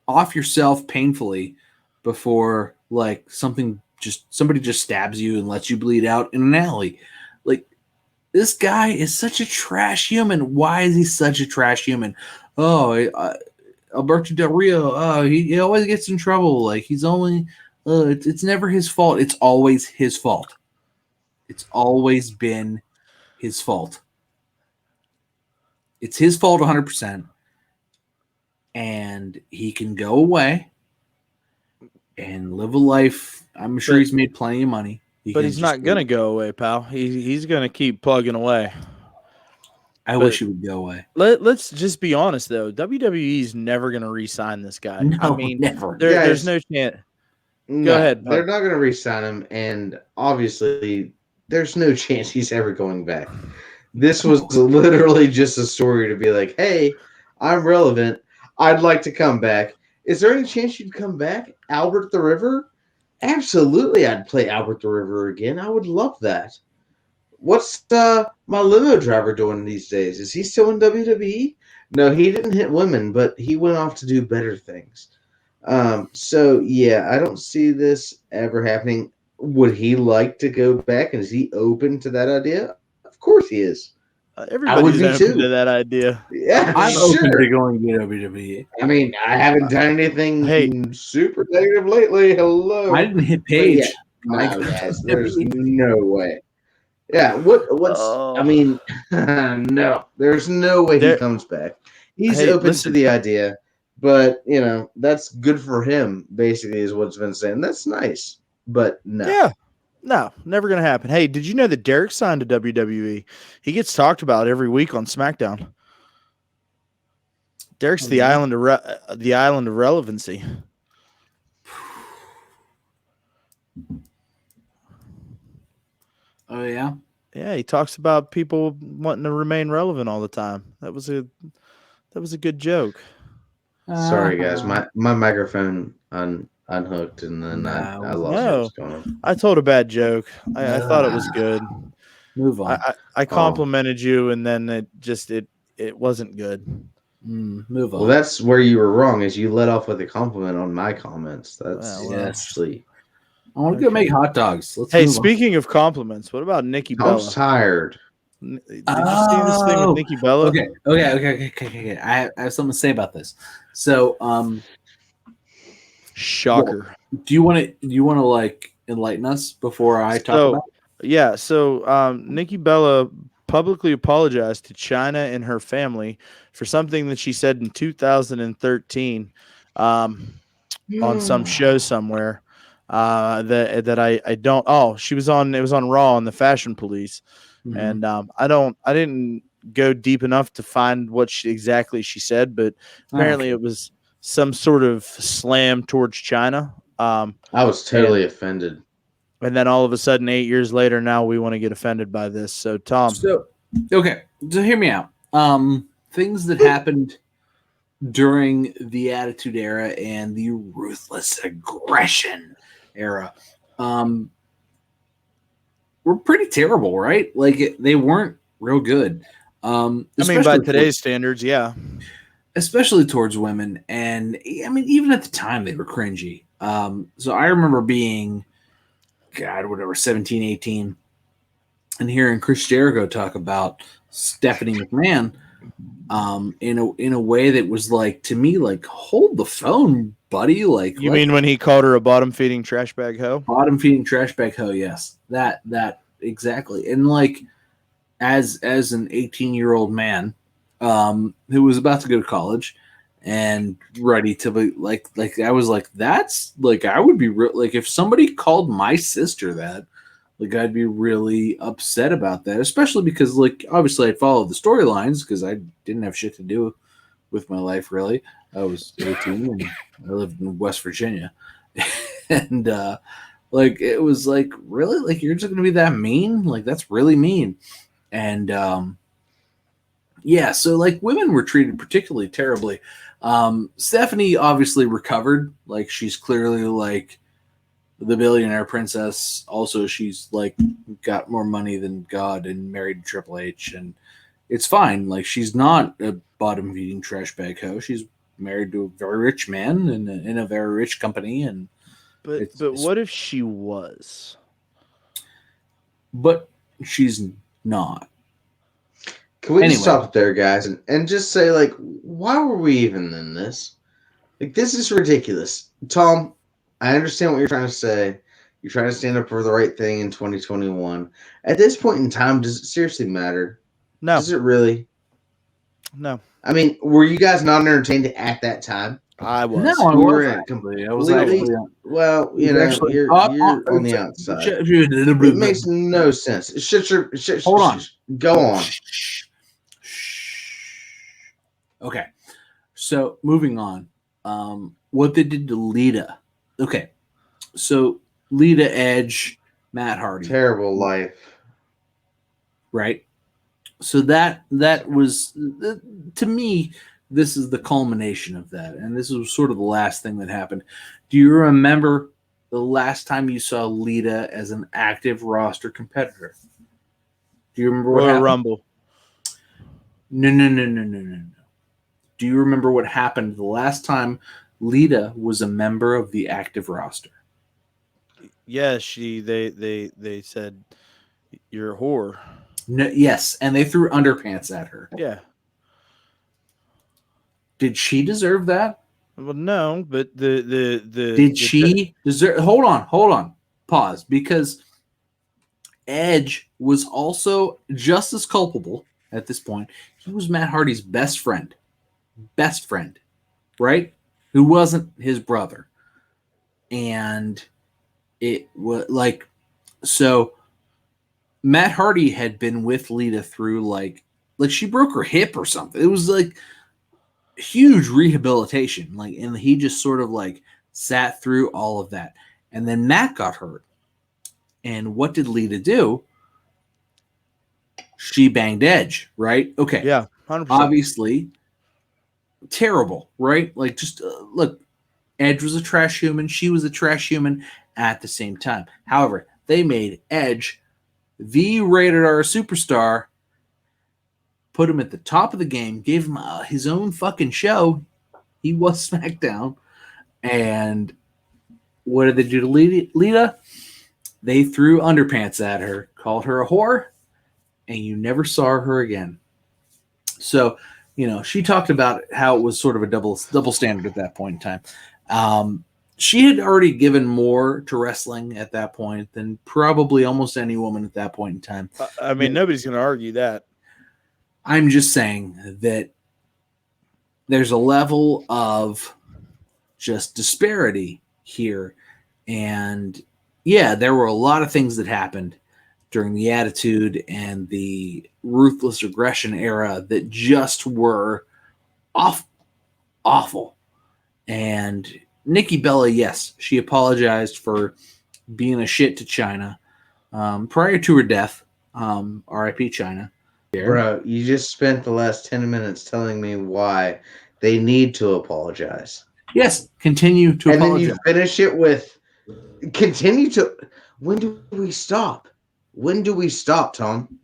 off yourself painfully before somebody just stabs you and lets you bleed out in an alley. This guy is such a trash human. Why is he such a trash human? Oh, Alberto Del Rio. Oh, he always gets in trouble. Like he's only. It's never his fault. It's always his fault. It's always been his fault. It's his fault 100%. And he can go away and live a life. I'm sure he's made plenty of money. But he's not going to go away, pal. He's going to keep plugging away. I wish he would go away. Let's just be honest, though. WWE is never going to re-sign this guy. No, I mean, never. There's no chance. Go ahead. They're not going to re-sign him, and obviously, there's no chance he's ever going back. This was literally just a story to be like, hey, I'm relevant. I'd like to come back. Is there any chance you'd come back? Albert the River? Absolutely, I'd play Albert the River again. I would love that. What's my limo driver doing these days? Is he still in WWE? No, he didn't hit women, but he went off to do better things. So, yeah, I don't see this ever happening. Would he like to go back? And is he open to that idea? Of course he is. Everybody's open to that idea. Yeah, I'm sure. open to going to WWE. I mean, I haven't done anything super negative lately. Hello. I didn't hit Paige. Yeah, no, guys, there's no way. Yeah, what's I mean, no, there's no way he comes back. He's open to the idea, but that's good for him, basically, is what's been saying. That's nice. But no. Yeah. No, never going to happen. Hey, did you know that Derek signed to WWE? He gets talked about every week on SmackDown. Derek's the island of relevancy. Oh yeah. Yeah, he talks about people wanting to remain relevant all the time. That was a good joke. Sorry, guys, my microphone unhooked, and then I lost what was going on. I told a bad joke. I thought it was good. Move on. I complimented you, and then it wasn't good. Move on. Well, that's where you were wrong, is you let off with a compliment on my comments. That's actually. I want to go make hot dogs. Speaking of compliments, what about Nikki Bella? I'm tired. Did you see this thing with Nikki Bella? Okay. I have something to say about this. So, shocker. Well, do you want to like enlighten us before I talk about it? Yeah. So, Nikki Bella publicly apologized to China and her family for something that she said in 2013 on some show somewhere. That I don't. Oh, she was on. It was on Raw on the Fashion Police, and I didn't go deep enough to find what exactly she said, but apparently it was some sort of slam towards China. I was totally offended. And then all of a sudden, 8 years later, now we want to get offended by this. So, Tom. So hear me out. Things that happened during the Attitude Era and the Ruthless Aggression Era were pretty terrible, right? Like they weren't real good. I mean, by today's standards, yeah. Especially towards women. And I mean, even at the time, they were cringy. So I remember being, 17, 18, and hearing Chris Jericho talk about Stephanie McMahon in a way that was like, to me, like, hold the phone, buddy. Like, you mean when he called her a bottom feeding trash bag hoe? Bottom feeding trash bag hoe, yes. That exactly. And like, as an 18-year-old man who was about to go to college and ready to be like I was like, that's like, I would be like, if somebody called my sister that, like, I'd be really upset about that, especially because, like, obviously I'd follow the storylines because I didn't have shit to do with my life, really. I was 18 and I lived in West Virginia. And, like, it was like, really? Like, you're just going to be that mean? Like, that's really mean. And, yeah, so, like, women were treated particularly terribly. Stephanie obviously recovered. Like, she's clearly, like, the billionaire princess. Also, she's like got more money than God and married Triple H, and it's fine. Like, she's not a bottom feeding trash bag hoe. She's married to a very rich man in a very rich company. And but what if she was? But she's not. Can we just Anyway. stop it there, guys, and just say, like, why were we even in this? Like, this is ridiculous. Tom, I understand what you're trying to say. You're trying to stand up for the right thing in 2021. At this point in time, does it seriously matter? No, Does it really? no, I mean, were you guys not entertained at that time? I was. No, I You were was in it actually. I was completely. actually. Well, It was actually you're on the outside. It makes no sense. Hold on. Go on. Okay, so moving on. What they did to Lita. Okay, so Lita, Edge, Matt Hardy, Terrible life. right? So that was to me. This is the culmination of that, and this was sort of the last thing that happened. Do you remember the last time you saw Lita as an active roster competitor? Do you remember what Royal happened? Rumble. No. Do you remember what happened the last time Lita was a member of the active roster? Yeah, they said you're a whore. No, yes, and they threw underpants at her. Yeah. Did she deserve that? Well, no, but Did she deserve? Hold on. Pause, because Edge was also just as culpable at this point. He was Matt Hardy's best friend, right? Who wasn't his brother, and it was like so. Matt Hardy had been with Lita through like she broke her hip or something. It was like huge rehabilitation, like, and he just sort of like sat through all of that. And then Matt got hurt. And what did Lita do? She banged Edge, right? Okay. Yeah, 100%. Obviously, terrible, right? Like, just look, Edge was a trash human. She was a trash human at the same time. However, they made Edge the rated R superstar, put him at the top of the game, gave him his own fucking show. He was SmackDown. And what did they do to Lita? They threw underpants at her, called her a whore, and you never saw her again. So, she talked about how it was sort of a double standard at that point in time. She had already given more to wrestling at that point than probably almost any woman at that point in time. I mean, nobody's going to argue that. I'm just saying that there's a level of just disparity here. And yeah, there were a lot of things that happened during the Attitude and the Ruthless Aggression era that just were awful. And Nikki Bella, yes, she apologized for being a shit to China prior to her death. R.I.P. China. Bro, you just spent the last 10 minutes telling me why they need to apologize. Yes, continue to and apologize. Then you finish it with continue to. When do we stop? When do we stop, Tom?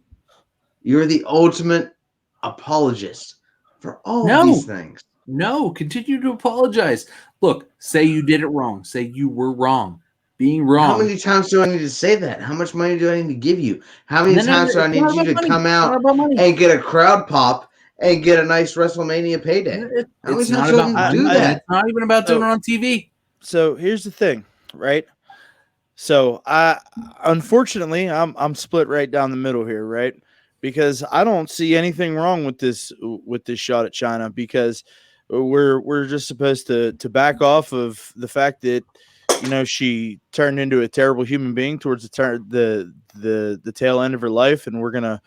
You're the ultimate apologist for all of these things. No, continue to apologize. Look, say you did it wrong. Say you were wrong. Being wrong. How many times do I need to say that? How much money do I need to give you? How many times do I need you to come out and get a crowd pop and get a nice WrestleMania payday? How many times do I do that? It's not even about doing it on TV. So here's the thing, right? So unfortunately, I'm split right down the middle here, right? Because I don't see anything wrong with this shot at China, because we're just supposed to back off of the fact that she turned into a terrible human being towards the tail end of her life, and we're gonna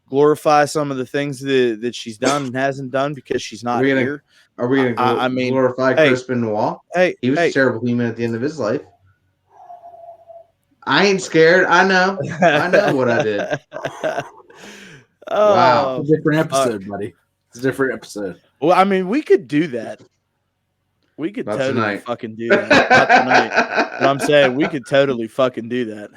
glorify some of the things that she's done and hasn't done because she's not here. Are we gonna glorify Chris Benoit? He was a terrible human at the end of his life. I ain't scared. I know what I did. Wow, it's a different episode, buddy. It's a different episode. Well, I mean, we could do that. We could Not totally tonight. fucking do that. Not tonight. But I'm saying we could totally fucking do that.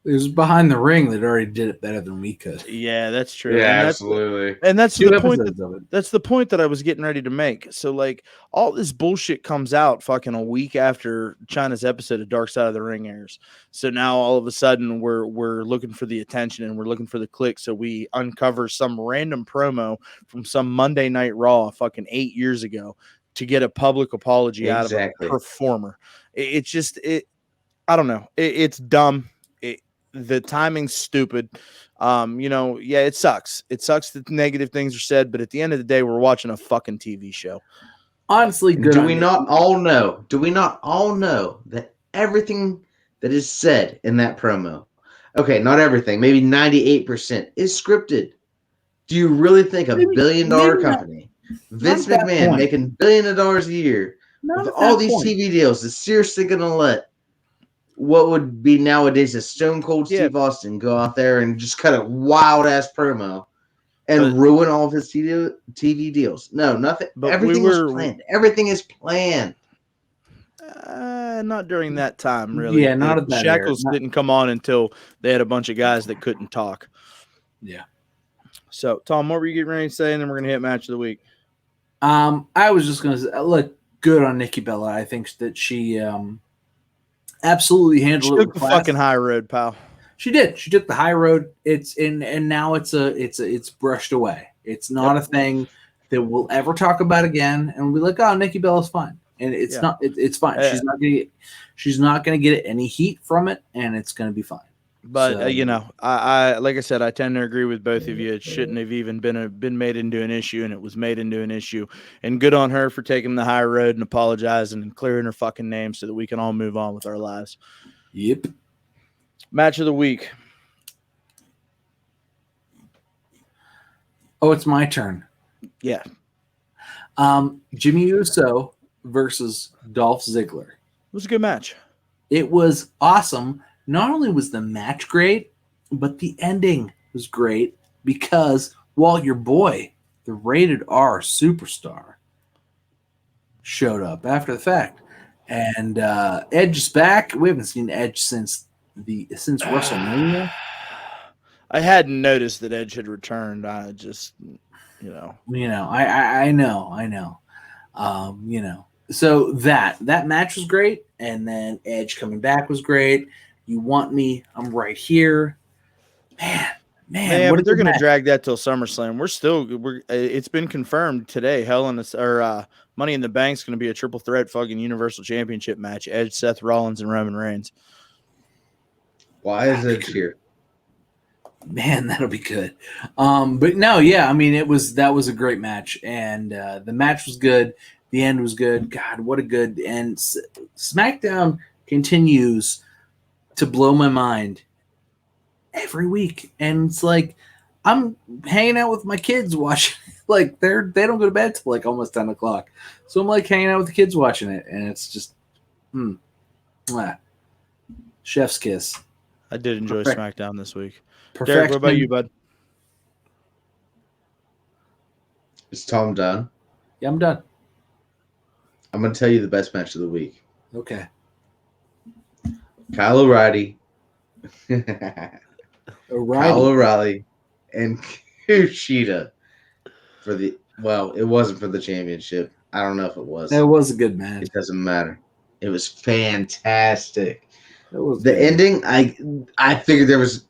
It was behind the ring that already did it better than we could. Yeah, that's true. Yeah, And absolutely. that's Two the point. episodes of it. That's the point that I was getting ready to make. So, like, all this bullshit comes out fucking a week after China's episode of Dark Side of the Ring airs. So now all of a sudden we're looking for the attention and we're looking for the click. So we uncover some random promo from some Monday Night Raw fucking 8 years ago to get a public apology out of a performer. It's just I don't know. It's dumb. The timing's stupid. It sucks. It sucks that negative things are said, but at the end of the day, we're watching a fucking TV show. Honestly, good. Do we not all know that everything that is said in that promo, okay, not everything, maybe 98% is scripted? Do you really think $1 billion company, Vince McMahon making $1 billion a year, with all these TV deals, is seriously going to let what would be nowadays a Stone Cold Steve Austin go out there and just cut a wild ass promo and ruin all of his TV deals? No, nothing. Everything was planned. Everything is planned. Not during that time, really. Yeah, not at that Shackles didn't come on until they had a bunch of guys that couldn't talk. Yeah. So, Tom, what were you getting ready to say? And then we're going to hit match of the week. I was just going to say, look, good on Nikki Bella. I think that she absolutely handled it. She took the fucking high road, pal. She did. She took the high road. And now it's brushed away. It's not a thing that we'll ever talk about again. And we'll be like, oh, Nikki Bella's fine. And it's not. It's fine. She's not gonna get any heat from it, and it's gonna be fine. But I like I said, I tend to agree with both of you. It shouldn't have even been made into an issue, and it was made into an issue. And good on her for taking the high road and apologizing and clearing her fucking name so that we can all move on with our lives. Yep. Match of the week. Oh, it's my turn. Yeah. Jimmy Uso versus Dolph Ziggler. It was a good match. It was awesome. Not only was the match great, but the ending was great because while your boy, the rated R superstar, showed up after the fact, and Edge is back. We haven't seen Edge since WrestleMania. I hadn't noticed that Edge had returned. I just, I know. So that match was great, and then Edge coming back was great. You want me? I'm right here, man. But they're going to drag that till SummerSlam. It's been confirmed today. Money in the Bank's going to be a triple threat fucking Universal Championship match: Edge, Seth Rollins, and Roman Reigns. Why is Edge here? Man, that'll be good. But no, yeah, I mean, that was a great match, and the match was good. The end was good. God, what a good end. SmackDown continues to blow my mind every week. And it's like, I'm hanging out with my kids watching. Like, they don't go to bed till like almost 10 o'clock. So I'm like hanging out with the kids watching it. And it's just, chef's kiss. I did enjoy SmackDown this week. Derek, what about you, bud? Is Tom done? Yeah, I'm done. I'm going to tell you the best match of the week. Okay. Kyle O'Reilly. Kyle O'Reilly and Kushida it wasn't for the championship. I don't know if it was. It was a good match. It doesn't matter. It was fantastic. The good. Ending, I figured there was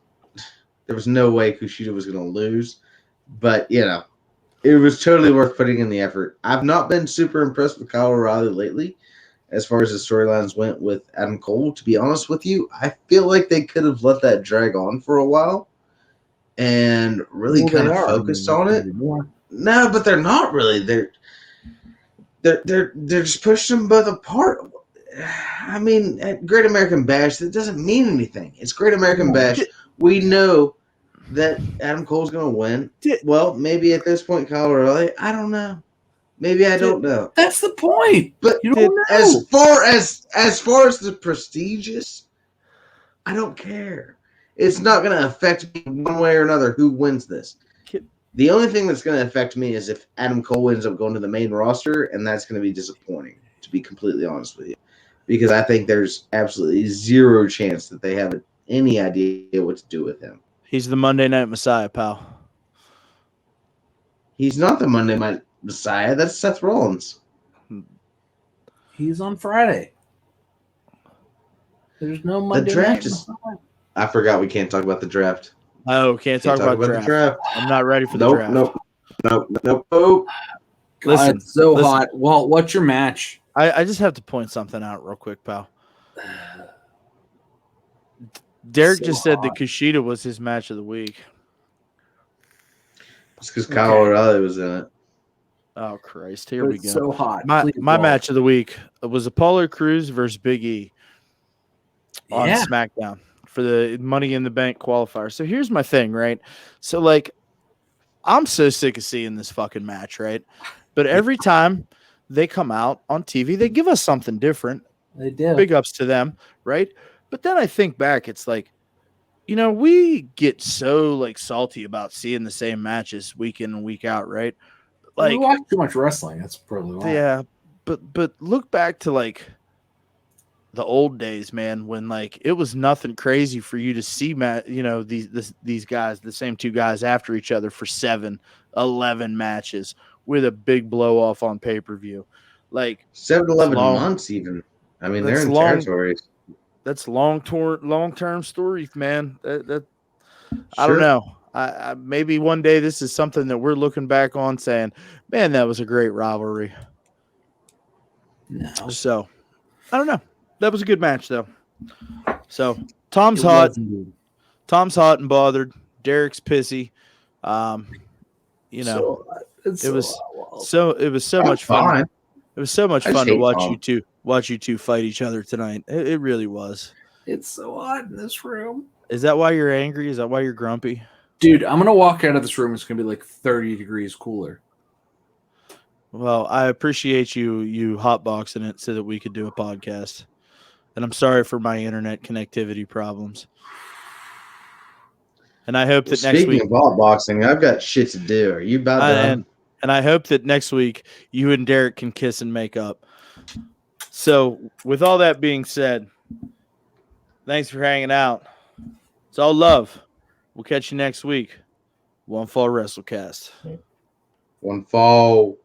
no way Kushida was going to lose, but it was totally worth putting in the effort. I've not been super impressed with Kyle O'Reilly lately as far as the storylines went with Adam Cole. To be honest with you, I feel like they could have let that drag on for a while and really kind of focused on it. No, but they're not really. They're just pushing them both apart. I mean, at Great American Bash, that doesn't mean anything. It's Great American Bash. We know that Adam Cole's going to win. Well, maybe at this point, Kyle O'Reilly. I don't know. Maybe I don't know. That's the point. But you don't know. As far as the prestigious, I don't care. It's not going to affect me one way or another who wins this. The only thing that's going to affect me is if Adam Cole ends up going to the main roster, and that's going to be disappointing, to be completely honest with you. Because I think there's absolutely zero chance that they have any idea what to do with him. He's the Monday Night Messiah, pal. He's not the Monday Night Messiah. That's Seth Rollins. He's on Friday. There's no Monday The draft night. is. I forgot we can't talk about the draft. Oh, can't talk about the draft. I'm not ready for the draft. Nope. God, Listen, it's so listen. hot. Well, what's your match? I just have to point something out real quick, pal. Derek So just said that hot. Kushida was his match of the week. It's because Kyle O'Reilly was in it. Oh, Christ. Here we It's go. so hot. My Please my don't. match of the week was Apollo Crews versus Big E on Yeah. SmackDown for the Money in the Bank qualifier. So here's my thing, right? So, like, I'm so sick of seeing this fucking match, right? But every time they come out on TV, they give us something different. They do. Big ups to them, right? But then I think back, it's like, you know, we get so like salty about seeing the same matches week in and week out, right? We Like, watch too much wrestling. That's probably why. yeah, but look back to like the old days, man, when like it was nothing crazy for you to see these guys, the same two guys after each other for 7-11 matches with a big blow off on pay-per-view. Like 7-11 long- months even. I mean, that's they're in long- territories. That's long-term stories, man. That I Sure. don't know. I maybe one day this is something that we're looking back on saying, man, that was a great rivalry. No. So I don't know. That was a good match though. So Tom's hot. Tom's hot and bothered. Derek's pissy. You know, it was so much fun. Fine. It was so much I just fun to hate watch you two fight each other tonight. It really was. It's so hot in this room. Is that why you're angry? Is that why you're grumpy? Dude, I'm gonna walk out of this room. It's gonna be like 30 degrees cooler. Well, I appreciate you hotboxing it so that we could do a podcast. And I'm sorry for my internet connectivity problems. And I hope that next Speaking week of ball boxing, I've got shit to do. Are you about done? and I hope that next week you and Derek can kiss and make up. So, with all that being said, thanks for hanging out. It's all love. We'll catch you next week. One Fall WrestleCast. One fall.